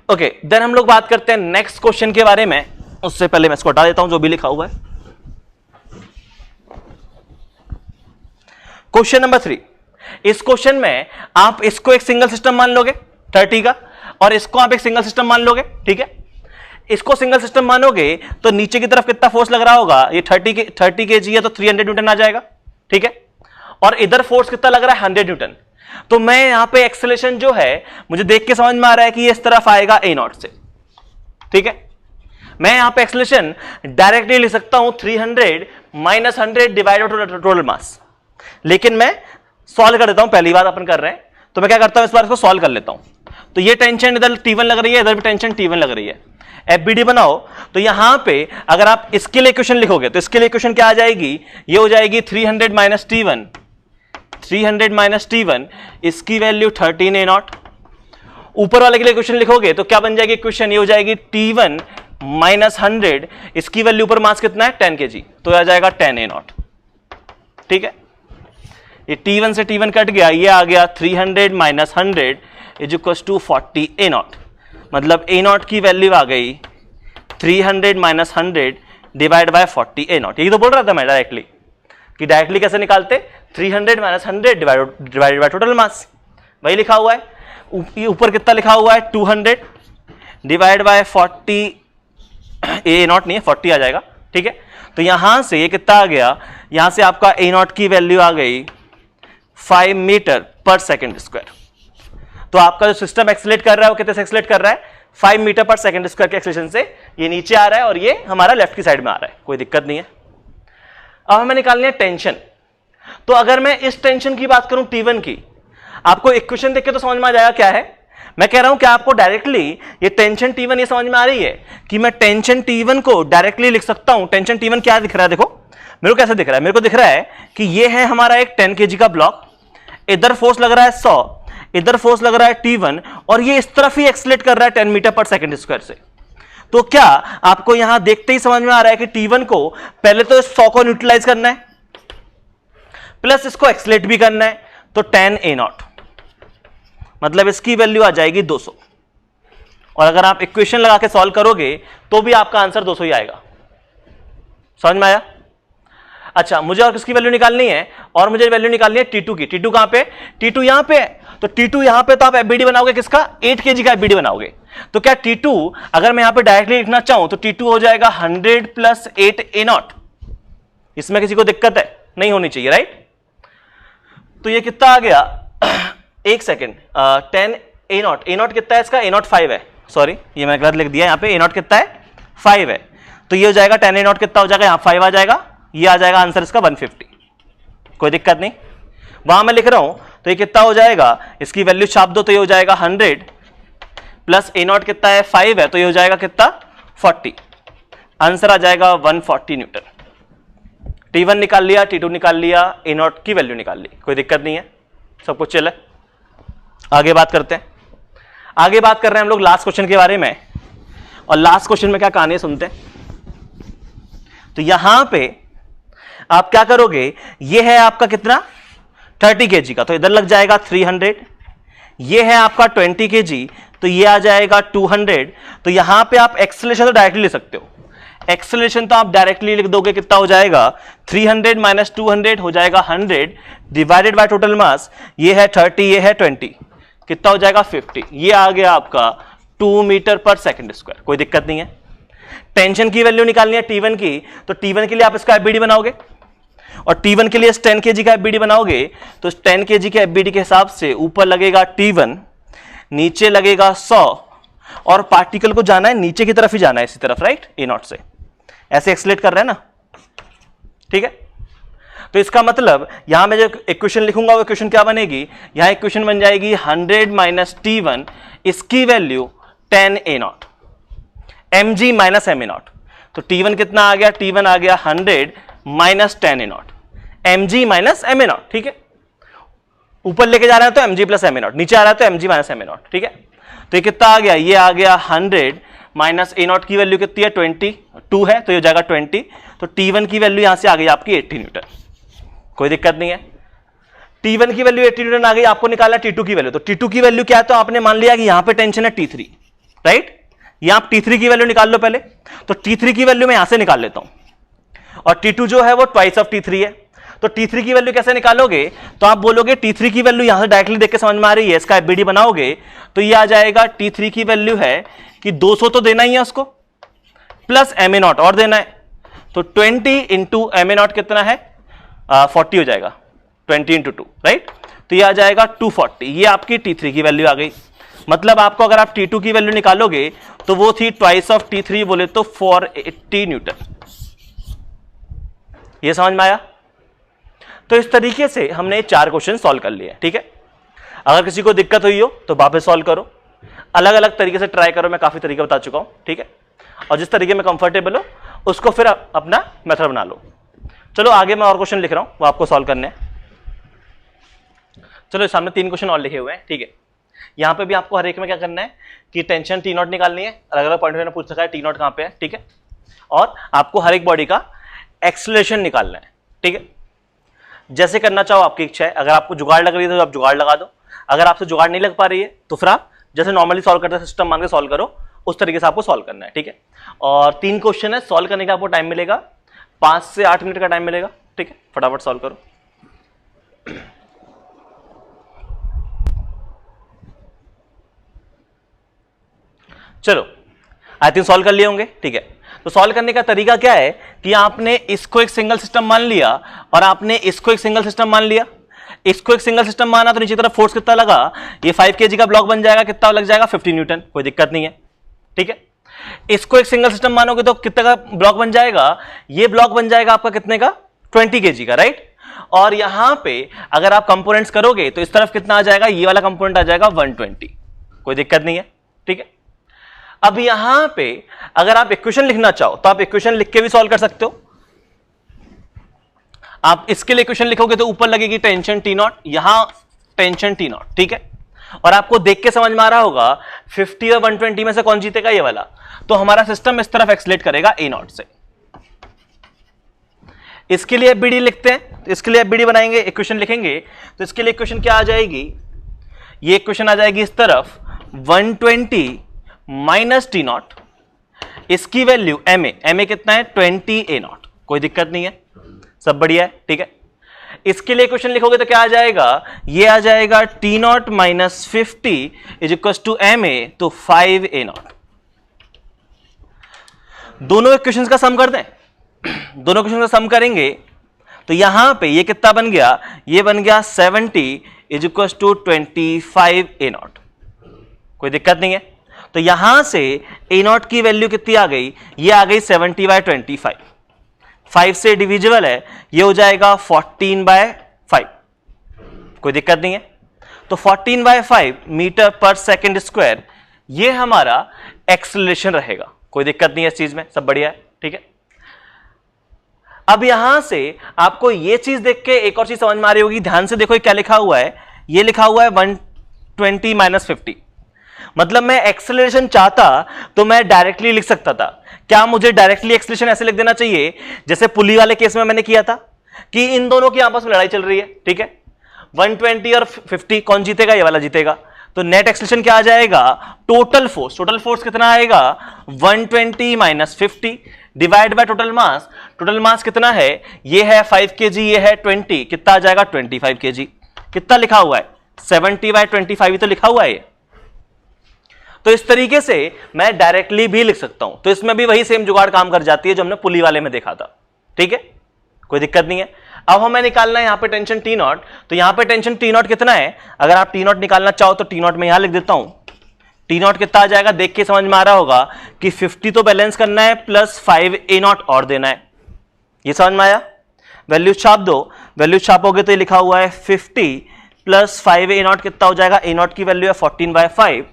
ओके, देन हम लोग बात करते हैं नेक्स्ट क्वेश्चन के बारे में। उससे पहले मैं इसको हटा देता हूं जो भी लिखा हुआ है। क्वेश्चन नंबर 3, इस क्वेश्चन में आप इसको एक सिंगल सिस्टम मान लोगे 30 का, और इसको आप एक सिंगल सिस्टम मान लोगे, ठीक है। इसको सिंगल सिस्टम मानोगे तो नीचे की तरफ कितना फोर्स लग रहा होगा, ये 30 kg है तो 300 न्यूटन आ जाएगा, ठीक है। और इधर फोर्स कितना लग रहा है 100 न्यूटन, तो मैं यहां पे एक्सेलरेशन जो है मुझे देख के समझ में आ रहा है कि ये इस तरफ आएगा a नॉट से, ठीक है। मैं यहां पे एक्सेलरेशन डायरेक्टली लिख सकता हूं 300 माइनस 100 डिवाइडेड टोटल मास, लेकिन मैं सॉल्व कर देता हूं, पहली बात अपन कर रहे हैं तो मैं क्या करता हूं, इस बार इसको सॉल्व कर लेता हूं। तो ये टेंशन इधर T1 लग रही है, इधर भी टेंशन T1 लग रही है। FBD बनाओ तो यहां पे अगर आप इसके लिए इक्वेशन लिखोगे तो इसके लिए इक्वेशन क्या आ जाएगी, ये हो जाएगी 300 माइनस T1, 300 माइनस T1, इसकी वैल्यू 13 A नॉट। ऊपर वाले के लिए इक्वेशन लिखोगे तो क्या बन जाएगी इक्वेशन, ये हो जाएगी T1 माइनस 100, इसकी वैल्यू ऊपर मास कितना है 10 kg, तो आ जाएगा 10 A नॉट, ठीक है। ये T1 से T1 कट गया, ये आ गया 300 minus 100 is equal to 40 A naught, मतलब A नॉट की वैल्यू आ गई 300 minus 100 divide by 40 A naught. यही तो बोल रहा था मैं डायरेक्टली कि डायरेक्टली कैसे निकालते, 300 minus 100 divided by total mass, वही लिखा हुआ है। ऊपर कितना लिखा हुआ है 200 डिवाइड बाय 40 A नॉट नहीं है 40 आ जाएगा, ठीक है। तो यहां से ये कितना आ गया, यहां से आपका A नॉट की वैल्यू आ गई 5 मीटर पर सेकेंड स्क्वायर। तो आपका जो सिस्टम एक्सेलरेट कर रहा है वो कितने से एक्सेलरेट कर रहा है, 5 मीटर पर सेकेंड स्क्वायर के एक्सेलरेशन से ये नीचे आ रहा है और ये हमारा लेफ्ट की साइड में आ रहा है, कोई दिक्कत नहीं है। अब हमें निकालनी है टेंशन। तो अगर मैं इस टेंशन की बात करूं T1 की, आपको इक्वेशन देख के तो समझ में आ जाएगा क्या है। मैं कह रहा हूं कि आपको डायरेक्टली ये टेंशन T1 ये समझ में आ रही है कि मैं टेंशन T1 को डायरेक्टली लिख सकता हूं। टेंशन T1 क्या दिख रहा है, देखो मेरे को कैसे दिख रहा है, मेरे को दिख रहा है कि ये है हमारा एक 10 kg का ब्लॉक, इधर फोर्स लग रहा है 100, इधर फोर्स लग रहा है T1 और ये इस तरफ ही एक्सेलरेट कर रहा है 10 मीटर पर सेकंड स्क्वायर से। तो क्या आपको यहां देखते ही समझ में आ रहा है कि T1 को पहले तो इस 100 को न्यूट्रलाइज करना है प्लस इसको एक्सेलरेट भी करना है, तो 10 A नॉट, मतलब इसकी वैल्यू आ जाएगी 200। और अगर आप इक्वेशन लगा के सॉल्व करोगे तो भी आपका आंसर 200 ही आएगा। समझ में आया? अच्छा, मुझे और किसकी वैल्यू निकालनी है, और मुझे वैल्यू निकालनी है T2 की। T2 कहां पे, T2 यहां पे है, तो T2 यहां पे तो आप FBD बनाओगे किसका, 8 kg का FBD बनाओगे। तो क्या T2 अगर मैं यहां पे डायरेक्टली लिखना चाहूं तो T2 हो जाएगा 100 प्लस 8 A नॉट। इसमें किसी को दिक्कत है, नहीं होनी चाहिए, राइट। तो ये कितना आ गया, एक second, 10 A not. A not कितना है इसका, A नॉट 5 है, सॉरी ये मैं गलत लिख दिया, यहां पे A नॉट कितना है 5 है, तो ये हो जाएगा 10 A नॉट कितना हो जाएगा, यहां 5 आ जाएगा, ये आ जाएगा आंसर इसका 150। कोई दिक्कत नहीं, वहां मैं लिख रहा हूं तो ये कितना हो जाएगा, इसकी वैल्यू छाप दो तो ये हो जाएगा 100 प्लस A नॉट कितना है 5 है, तो ये हो जाएगा कितना 40, आंसर आ जाएगा 140 न्यूटन। T1 निकाल लिया, T2 निकाल लिया, A नॉट की वैल्यू निकाल ली, कोई दिक्कत नहीं है, सब कुछ चले। आगे बात करते हैं, आगे बात कर रहे हैं हम लोग लास्ट क्वेश्चन के बारे में। और लास्ट क्वेश्चन में क्या कहानी सुनते हैं, तो यहां पे आप क्या करोगे, ये है आपका कितना 30 kg का, तो इधर लग जाएगा 300, ये है आपका 20 kg, तो ये आ जाएगा 200। तो यहां पे आप एक्सेलरेशन तो डायरेक्टली ले सकते हो, एक्सेलरेशन तो आप डायरेक्टली लिख दोगे, कितना हो जाएगा 300 माइनस 200 हो जाएगा 100 डिवाइडेड बाय टोटल मास, ये है 30, ये है 20, कितना हो जाएगा 50। ये आ गया आपका 2 मीटर पर सेकंड स्क्वायर, कोई दिक्कत नहीं है। टेंशन की वैल्यू निकालनी है T1 की, तो T1 के लिए आप इसका FBD बनाओगे और T1 के लिए 10 kg का FBD बनाओगे, तो 10 kg के FBD के हिसाब से ऊपर लगेगा T1, नीचे लगेगा 100, और पार्टिकल को जाना है नीचे की तरफ ही जाना है, इसी तरफ, राइट, A नॉट से ऐसे एक्सेलरेट कर रहे हैं ना, ठीक है। तो इसका मतलब यहां मैं जो इक्वेशन लिखूंगा वो इक्वेशन क्या बनेगी, यहां इक्वेशन बन जाएगी 100 माइनस T1, इसकी value 10 A not, mg minus m A not. तो T1 कितना आ गया, T1 आ गया 100 minus 10 A not, mg minus m A not, ठीक है। ऊपर लेके जा रहे हैं तो mg plus m A not, नीचे आ रहा है तो mg minus m A not, ठीक है। तो ये कितना आ गया, ये आ गया 100 माइनस A नॉट की वैल्यू कितनी है 22 है, तो ये हो जाएगा 20। तो T1 की वैल्यू यहां से आ गई आपकी 80 न्यूटन, कोई दिक्कत नहीं है। T1 की वैल्यू 80 न्यूटन आ गई, आपको निकाला T2 की वैल्यू, तो T2 की वैल्यू क्या है, तो आपने मान लिया कि यहां पे टेंशन है T3, राइट। यहां आप T3 की वैल्यू निकाल लो पहले, तो T3 की वैल्यू मैं यहां से निकाल लेता हूं, और T2 जो है वो ट्वाइस ऑफ T3 है। तो T3 की वैल्यू कैसे निकालोगे, तो आप बोलोगे T3 की वैल्यू यहां से डायरेक्टली देख के समझ में आ रही है, इसका FBD बनाओगे तो ये आ जाएगा, T3 की वैल्यू है कि 200 तो देना ही है उसको, प्लस m A नॉट और देना है, तो 20 इंटू m A नॉट कितना है 40 हो जाएगा, 20 इंटू 2, राइट। तो ये आ जाएगा 240, ये आपकी T3 की वैल्यू आ गई। मतलब आपको अगर आप T2 की वैल्यू निकालोगे तो वो थी ट्वाइस ऑफ T3, बोले तो 480 न्यूटन। ये समझ में आया? तो इस तरीके से हमने 4 क्वेश्चन सॉल्व कर लिए, ठीक है। अगर किसी को दिक्कत हुई हो तो वापस सॉल्व करो, अलग अलग तरीके से ट्राई करो, मैं काफी तरीके बता चुका हूं, ठीक है। और जिस तरीके में कंफर्टेबल हो उसको फिर अपना मेथड बना लो। चलो आगे मैं और क्वेश्चन लिख रहा हूं, वो आपको सॉल्व करने हैं। चलो सामने 3 क्वेश्चन और लिखे हुए हैं, ठीक है। यहां पे भी आपको हर एक में क्या करना है कि टेंशन टी नॉट निकालनी है, अलग अलग पॉइंट में पूछ सका है टी नॉट कहां पे है, ठीक है। और आपको हर एक बॉडी का एक्सेलरेशन निकालना है, ठीक है। जैसे करना चाहो आपकी इच्छा है, अगर आपको जुगाड़ लग रही है तो आप जुगाड़ लगा दो, अगर आपसे जुगाड़ नहीं लग पा रही है तो फिर आप जैसे नॉर्मली सॉल्व करते हैं सिस्टम मान के सॉल्व करो, उस तरीके से आपको सॉल्व करना है, ठीक है। और 3 क्वेश्चन है, सॉल्व करने का आपको टाइम मिलेगा 5 से 8 मिनट का टाइम मिलेगा, ठीक है। फटाफट सॉल्व करो। चलो आई थिंक सॉल्व कर लिए होंगे, ठीक है। तो सॉल्व करने का तरीका क्या है कि आपने इसको एक सिंगल सिस्टम मान लिया और आपने इसको एक सिंगल सिस्टम मान लिया। इसको एक सिंगल सिस्टम माना तो नीचे तरफ फोर्स कितना लगा, ये 5 kg का ब्लॉक बन जाएगा, कितना लग जाएगा 50 न्यूटन, कोई दिक्कत नहीं है, ठीक है। इसको एक सिंगल सिस्टम मानोगे तो कितने का ब्लॉक बन जाएगा, ये ब्लॉक बन जाएगा आपका कितने का 20 kg का, राइट। और यहां पे अगर आप कंपोनेंट्स करोगे तो इस तरफ कितना आ जाएगा, ये वाला कंपोनेंट आ जाएगा 120, कोई दिक्कत नहीं है, ठीक है। अब यहां पे अगर आप इक्वेशन लिखना चाहो तो आप इक्वेशन लिख के भी सॉल्व कर सकते हो। आप इसके लिए इक्वेशन लिखोगे तो ऊपर लगेगी टेंशन टी नॉट, यहां टेंशन टी नॉट, ठीक है। और आपको देख के समझ में आ रहा होगा 50 और 120 में से कौन जीतेगा, ये वाला। तो हमारा सिस्टम इस तरफ एक्सलेट करेगा ए नॉट से। इसके लिए बीडी लिखते हैं, तो इसके लिए बीडी बनाएंगे, इक्वेशन लिखेंगे तो इसके लिए इक्वेशन क्या आ जाएगी, ये इक्वेशन आ जाएगी इस तरफ 120 माइनस टी नॉट, इसकी वैल्यू एम ए कितना है 20 ए नॉट, कोई दिक्कत नहीं है, सब बढ़िया है, ठीक है। इसके लिए क्वेश्चन लिखोगे तो क्या आ जाएगा, ये आ जाएगा t naught minus 50 is equal to m a, तो 5 ए नॉट। दोनों इक्वेशंस का सम कर दें, दोनों इक्वेशंस का सम करेंगे तो यहां पे ये कितना बन गया, ये बन गया 70 is equal to 25 a naught, कोई दिक्कत नहीं है। तो यहां से ए नॉट की वैल्यू कितनी आ गई, ये आ गई 70/25, 5 से डिविजिबल है, ये हो जाएगा 14/5, कोई दिक्कत नहीं है। तो 14/5 मीटर पर सेकंड स्क्वायर ये हमारा एक्सेलरेशन रहेगा, कोई दिक्कत नहीं है इस चीज में, सब बढ़िया है, ठीक है। अब यहां से आपको ये चीज देख के एक और चीज समझ में आ रही होगी, ध्यान से देखो ये क्या लिखा हुआ है, ये लिखा हुआ है 120 माइनस 50, मतलब मैं एक्सेलरेशन चाहता तो मैं डायरेक्टली लिख सकता था। क्या मुझे डायरेक्टली एक्सेलरेशन ऐसे लिख देना चाहिए जैसे पुली वाले केस में मैंने किया था कि इन दोनों की आपस में लड़ाई चल रही है, ठीक है। 120 और 50 कौन जीतेगा, ये वाला जीतेगा। तो नेट एक्सेलरेशन क्या आ जाएगा, टोटल फोर्स कितना आएगा 120 minus 50 divide by total mass कितना है, ये है 5 kg, ये है 20, कितना आ जाएगा 25 kg। कितना लिखा हुआ है 70/25 ही तो लिखा हुआ है। तो इस तरीके से मैं डायरेक्टली भी लिख सकता हूं, तो इसमें भी वही सेम जुगाड़ काम कर जाती है जो हमने पुली वाले में देखा था, ठीक है, कोई दिक्कत नहीं है। अब हमें निकालना है यहां पे टेंशन टी नॉट, तो यहां पे टेंशन टी नॉट कितना है, अगर आप टी नॉट निकालना चाहो तो टी नॉट में यहां लिख देता हूं, टी नॉट कितना आ जाएगा देख के समझ में आ रहा होगा कि 50 तो बैलेंस करना है प्लस 5 ए नॉट और देना है, ये समझ में आया। वैल्यू छाप दो, वैल्यू छापोगे तो ये लिखा हुआ है 50 प्लस 5 ए नॉट, कितना हो जाएगा, ए नॉट की वैल्यू है 14/5,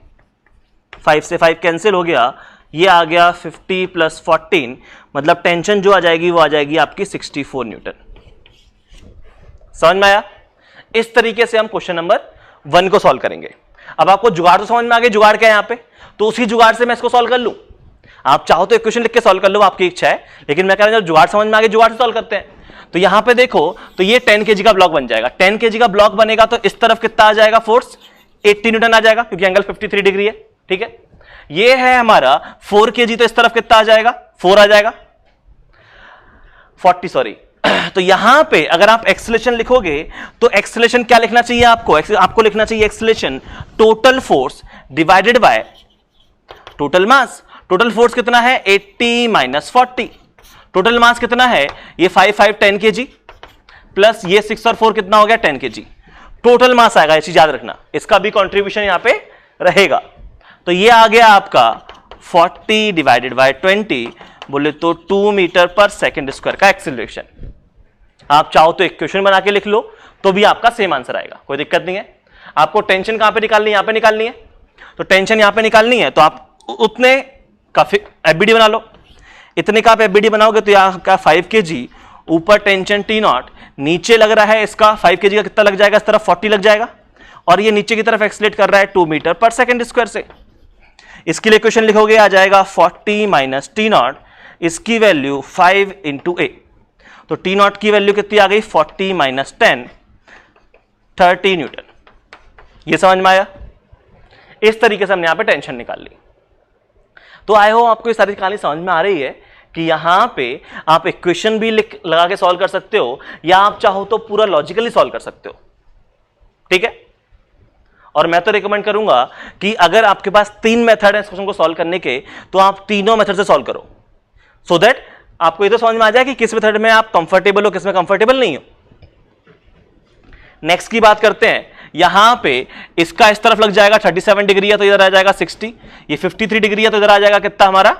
5 से 5 कैंसिल हो गया, ये आ गया 50 प्लस 14, मतलब टेंशन जो आ जाएगी वो आ जाएगी आपकी 64 न्यूटन। समझ में आया। इस तरीके से हम क्वेश्चन नंबर 1 को सॉल्व करेंगे। अब आपको जुगाड़ तो समझ में आ गया, जुगाड़ क्या है यहाँ पे, तो उसी जुगाड़ से मैं इसको सॉल्व कर लूं। आप चाहो तो इक्वेशन लिख के सॉल्व कर लो, आपकी इच्छा है, लेकिन मैं कह रहा हूं जब जुगाड़ समझ में आ गया जुगाड़ से सॉल्व करते हैं। तो यहां पे देखो तो ये 10 kg का ब्लॉक बन जाएगा, 10 kg का ब्लॉक बनेगा तो इस तरफ कितना आ जाएगा फोर्स 80 न्यूटन आ जाएगा, क्योंकि एंगल 53 डिग्री है, ठीक है। ये है हमारा 4 kg, तो इस तरफ कितना आ जाएगा 4 आ जाएगा, 40 सॉरी। तो यहां पे अगर आप एक्सेलरेशन लिखोगे तो एक्सेलरेशन क्या लिखना चाहिए आपको लिखना चाहिए acceleration total force divided by total mass. Total force कितना है 80 माइनस 40, टोटल मास कितना है ये 5 10 kg प्लस ये 6 और 4 कितना हो गया 10 kg, टोटल मास आएगा, ये चीज याद रखना, इसका भी कंट्रीब्यूशन यहां पे रहेगा। तो ये आ गया आपका 40 डिवाइडेड बाय 20, बोले तो 2 मीटर पर सेकेंड स्क्वायर का एक्सीलरेशन। आप चाहो तो इक्वेशन बना के लिख लो तो भी आपका सेम आंसर आएगा, कोई दिक्कत नहीं है। आपको टेंशन कहां पे निकालनी है, यहां पे निकालनी है, तो टेंशन यहां पे निकालनी है, तो आप उतने का एफबीडी बना लो। इतने का आप एफबीडी बनाओगे तो यहां का 5 kg, ऊपर टेंशन T0, नीचे लग रहा है इसका 5 kg का कितना लग जाएगा, इस तरफ 40 लग जाएगा, और ये नीचे की तरफ एक्सीलरेट कर रहा है 2 मीटर पर सेकेंड स्क्वायर से। इसके लिए इक्वेशन लिखोगे, आ जाएगा 40 माइनस T0, इसकी वैल्यू 5 इंटू ए, तो T0 की वैल्यू कितनी आ गई, 40 माइनस 10, 30 न्यूटन। ये समझ में आया? इस तरीके से हमने यहां पे टेंशन निकाल ली। तो आई होप आपको ये सारी कहानी समझ में आ रही है कि यहां पे आप इक्वेशन भी लगा के सॉल्व कर सकते हो, या आप चाहो तो पूरा लॉजिकली सॉल्व कर सकते हो, ठीक है। और मैं तो रिकमेंड करूंगा कि अगर आपके पास 3 मेथड है इस क्वेश्चन को सॉल्व करने के, तो आप तीनों मेथड से सॉल्व करो, सो दैट आपको ये तो समझ में आ जाए कि किस मेथड में आप कंफर्टेबल हो, किस में कंफर्टेबल नहीं हो। नेक्स्ट की बात करते हैं, यहां पे इसका इस तरफ लग जाएगा 37 डिग्री है तो इधर आ जाएगा 60, ये 53 डिग्री है तो इधर आ जाएगा कितना हमारा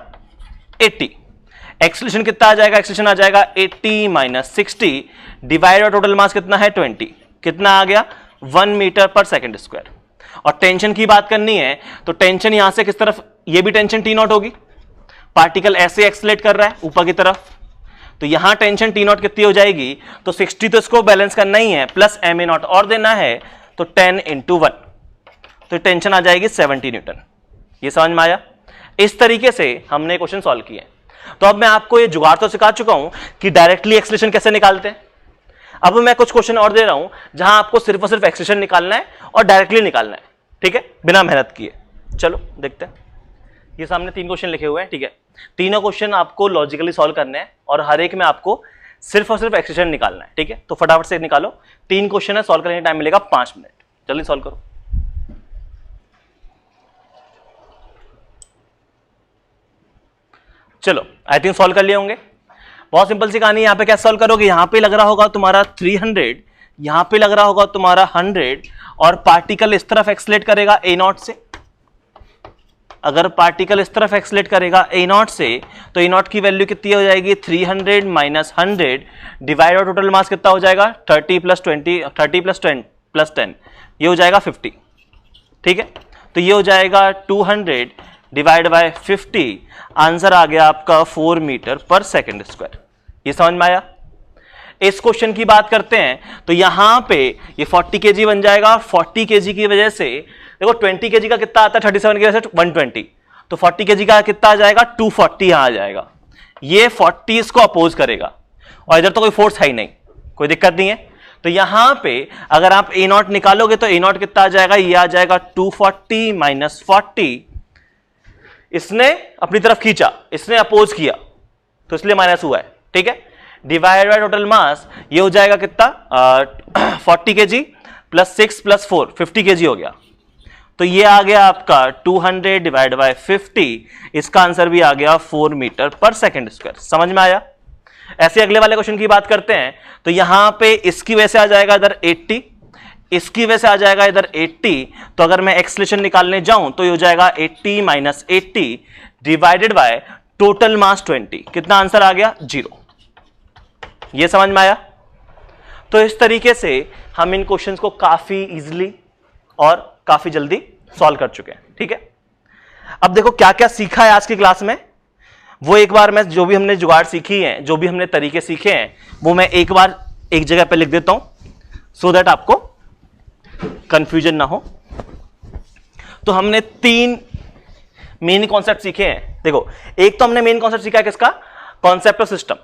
80। एक्सीलरेशन कितना आ जाएगा, एक्सीलरेशन आ जाएगा 80 माइनस 60 डिवाइड, टोटल मास कितना है 20, कितना आ गया 1 मीटर पर सेकेंड स्क्वायर। और टेंशन की बात करनी है तो टेंशन यहां से किस तरफ, ये भी टेंशन T0 होगी, पार्टिकल ऐसे एक्सीलरेट कर रहा है ऊपर की तरफ, तो यहां टेंशन T0 कितनी हो जाएगी, तो 60 तो इसको बैलेंस करना ही है, प्लस ma0 और देना है, तो 10 इंटू 1, तो टेंशन आ जाएगी 70 न्यूटन। ये समझ में आया? इस तरीके से हमने क्वेश्चन सॉल्व किए। तो अब मैं आपको ये जुगाड़ तो सिखा चुका हूं कि डायरेक्टली एक्सीलरेशन कैसे निकालते हैं। अब मैं कुछ क्वेश्चन और दे रहा हूं जहां आपको सिर्फ और सिर्फ एक्सीलरेशन निकालना है और डायरेक्टली निकालना है, ठीक है, बिना मेहनत किए। चलो देखते हैं। ये सामने 3 क्वेश्चन लिखे हुए हैं, ठीक है, तीनों क्वेश्चन आपको लॉजिकली सॉल्व करने हैं और हर एक में आपको सिर्फ और सिर्फ एक्सीलरेशन निकालना है, ठीक है। तो फटाफट से निकालो, 3 क्वेश्चन है, सॉल्व करने का टाइम मिलेगा 5 मिनट, जल्दी सॉल्व करो। चलो आई थिंक सॉल्व कर लिए होंगे। बहुत सिंपल सी कहानी, यहां पे कैसे सॉल्व करोगे, यहां पे लग रहा होगा तुम्हारा 300, यहां पे लग रहा होगा तुम्हारा 100, और पार्टिकल इस तरफ एक्सीलरेट करेगा A0 से। अगर पार्टिकल इस तरफ एक्सीलरेट करेगा A0 से, तो A0 की वैल्यू कितनी हो जाएगी, 300 माइनस 100 डिवाइड, और टोटल मास कितना हो जाएगा 30 प्लस 10, ये हो जाएगा 50, ठीक है। तो ये हो जाएगा 200 डिवाइड बाय 50, आंसर आ गया आपका 4 मीटर पर सेकेंड स्क्वायर। ये समझ में आया? इस क्वेश्चन की बात करते हैं तो यहां पे ये 40 kg बन जाएगा, 40 kg की वजह से देखो 20 kg का कितना आता है, 37 की वजह से 120, तो 40 kg का कितना आ जाएगा 240, यहां आ जाएगा। ये 40 इसको अपोज करेगा और इधर तो कोई फोर्स है ही नहीं, कोई दिक्कत नहीं है। तो यहां पे अगर आप A0 निकालोगे तो A0 कितना आ जाएगा, ये आ जाएगा 240 माइनस 40, इसने अपनी तरफ खींचा, इसने अपोज किया तो इसलिए माइनस हुआ है, ठीक है। डिवाइड बाय टोटल मास, ये हो जाएगा कितना 40 kg प्लस 6 प्लस 4 50 kg हो गया। तो ये आ गया आपका 200 डिवाइड बाय 50, इसका आंसर भी आ गया 4 मीटर पर सेकेंड स्क्वायर। समझ में आया? ऐसे अगले वाले क्वेश्चन की बात करते हैं तो यहां पे इसकी वजह से आ जाएगा इधर 80, इसकी वजह से आ जाएगा इधर 80, तो अगर मैं एक्सीलरेशन निकालने जाऊं तो ये हो जाएगा 80 minus 80 divided by total mass 20, कितना आंसर आ गया 0। ये समझ में आया? तो इस तरीके से हम इन क्वेश्चंस को काफी इजीली और काफी जल्दी सॉल्व कर चुके हैं, ठीक है। अब देखो क्या क्या सीखा है आज की क्लास में, वो एक बार मैं जो भी हमने जुगाड़ सीखी है, जो भी हमने तरीके सीखे हैं, वो मैं एक बार एक जगह पे लिख देता हूं सो दैट आपको कंफ्यूजन ना हो। तो हमने 3 मेन कॉन्सेप्ट सीखे हैं। देखो, एक तो हमने मेन कॉन्सेप्ट सीखा है किसका, कॉन्सेप्ट ऑफ सिस्टम,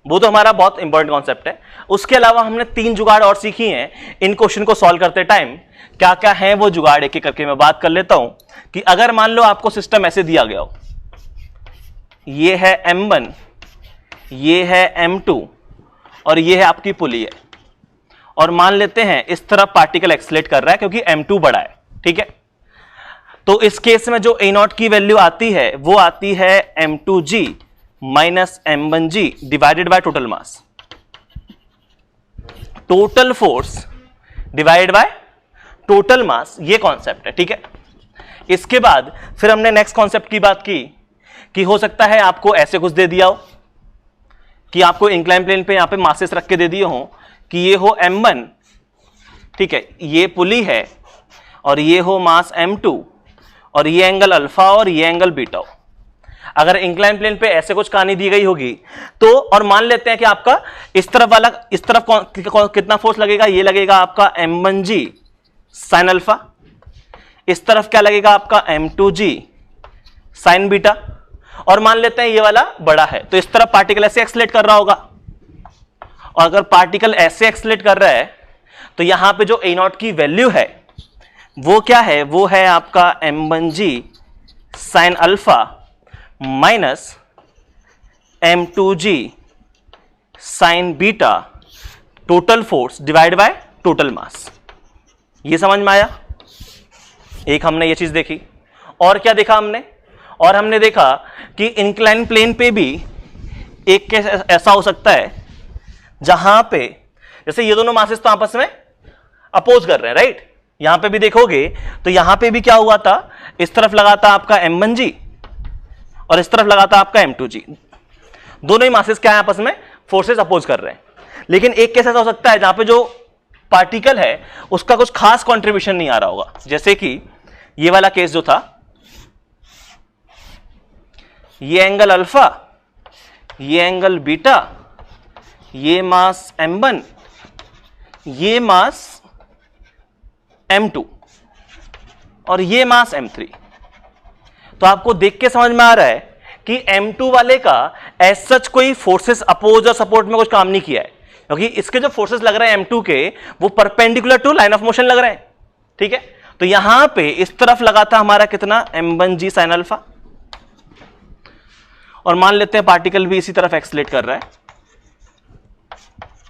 वो तो हमारा बहुत इंपॉर्टेंट कॉन्सेप्ट है। उसके अलावा हमने 3 जुगाड़ और सीखी हैं इन क्वेश्चन को सॉल्व करते टाइम। क्या क्या है वो जुगाड़, एक एक करके मैं बात कर लेता हूं कि अगर मान लो आपको सिस्टम ऐसे दिया गया हो, ये है M1, ये है M2 और ये है आपकी पुली है, और मान लेते हैं इस तरफ पार्टिकल एक्सीलरेट कर रहा है क्योंकि M2 बड़ा है, ठीक है। तो इस केस में जो A0 की वैल्यू आती है वो आती है M2G minus M1G divided by total mass, total force divided by total mass, ये कॉन्सेप्ट है, ठीक है। इसके बाद फिर हमने नेक्स्ट कॉन्सेप्ट की बात की कि हो सकता है आपको ऐसे कुछ दे दिया हो कि आपको इंक्लाइन प्लेन पे यहां पे मासेस रख के दे दिए हो कि ये हो m1, ठीक है, ये पुली है, और ये हो मास m2, और ये एंगल अल्फा और ये एंगल बीटा हो। अगर इंक्लाइन प्लेन पे ऐसे कुछ कहानी दी गई होगी तो, और मान लेते हैं कि आपका इस तरफ वाला, इस तरफ कितना फोर्स लगेगा, ये लगेगा आपका m1g साइन अल्फा, इस तरफ क्या लगेगा आपका m2g साइन बीटा, और मान लेते हैं ये वाला बड़ा है तो इस तरफ पार्टिकल ऐसे एक्सलेट कर रहा होगा, और अगर पार्टिकल ऐसे एक्सलेट कर रहा है तो यहां पे जो ए नॉट की वैल्यू है वो क्या है, वो है आपका m1g sine alpha minus m2g sign beta total force divide by total mass. ये समझ में आया? एक हमने ये चीज देखी। और क्या देखा हमने? और हमने देखा कि इंक्लाइन प्लेन पे भी एक केस ऐसा हो सकता है जहां पे जैसे ये दोनों मासेस तो आपस में अपोज कर रहे हैं, राइट। यहां पे भी देखोगे तो यहां पे भी क्या हुआ था, इस तरफ लगा था आपका m1g और इस तरफ लगा था आपका m2g। दोनों ही मासेस क्या है, आपस में फोर्सेस अपोज कर रहे हैं। लेकिन एक केस ऐसा हो सकता है जहां पे जो पार्टिकल है उसका कुछ खास कंट्रीब्यूशन नहीं आ रहा होगा, जैसे कि ये वाला केस जो था, ये एंगल अल्फा, ये एंगल बीटा, ये मास m1, ये मास m2 और ये मास m3। तो आपको देख के समझ में आ रहा है कि m2 वाले का एज सच कोई फोर्सेस अपोज और सपोर्ट में कुछ काम नहीं किया है, क्योंकि इसके जो फोर्सेस लग रहे हैं m2 के वो perpendicular to line of motion लग रहे हैं, ठीक है। तो यहां पे इस तरफ लगा था हमारा कितना, m1g साइन अल्फा, और मान लेते हैं पार्टिकल भी इसी तरफ एक्सलेट कर रहा है,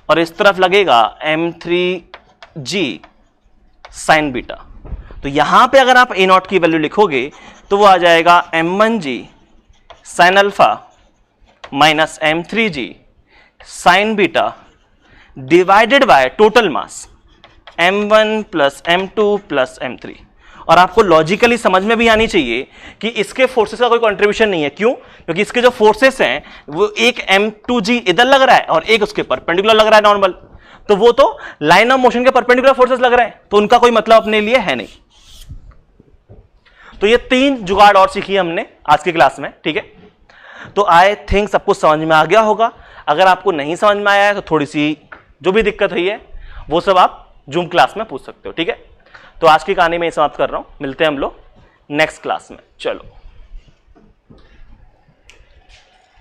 और इस तरफ लगेगा m3g साइन बीटा। तो यहां पे अगर आप ए नॉट की वैल्यू लिखोगे तो वो आ जाएगा m1g sine alpha minus m3g sign beta divided by total mass m1 plus m2 plus m3। और आपको लॉजिकली समझ में भी आनी चाहिए कि इसके फोर्सेस का कोई कंट्रीब्यूशन नहीं है। क्यों? क्योंकि इसके जो फोर्सेस हैं वो एक m2g इधर लग रहा है और एक उसके परपेंडिकुलर लग रहा है नॉर्मल, तो वो तो लाइन ऑफ मोशन के परपेंडिकुलर फोर्सेस लग रहे हैं, तो उनका कोई मतलब अपने लिए है नहीं। तो ये 3 जुगाड़ और सीखी हमने आज की क्लास में, ठीक है। तो आई थिंक सब कुछ समझ में आ गया होगा। अगर आपको नहीं समझ में आया है तो थोड़ी सी जो भी दिक्कत हुई है वो सब आप जूम क्लास में पूछ सकते हो, ठीक है। तो आज की कहानी में समाप्त कर रहा हूं, मिलते हैं हम लोग नेक्स्ट क्लास में। चलो।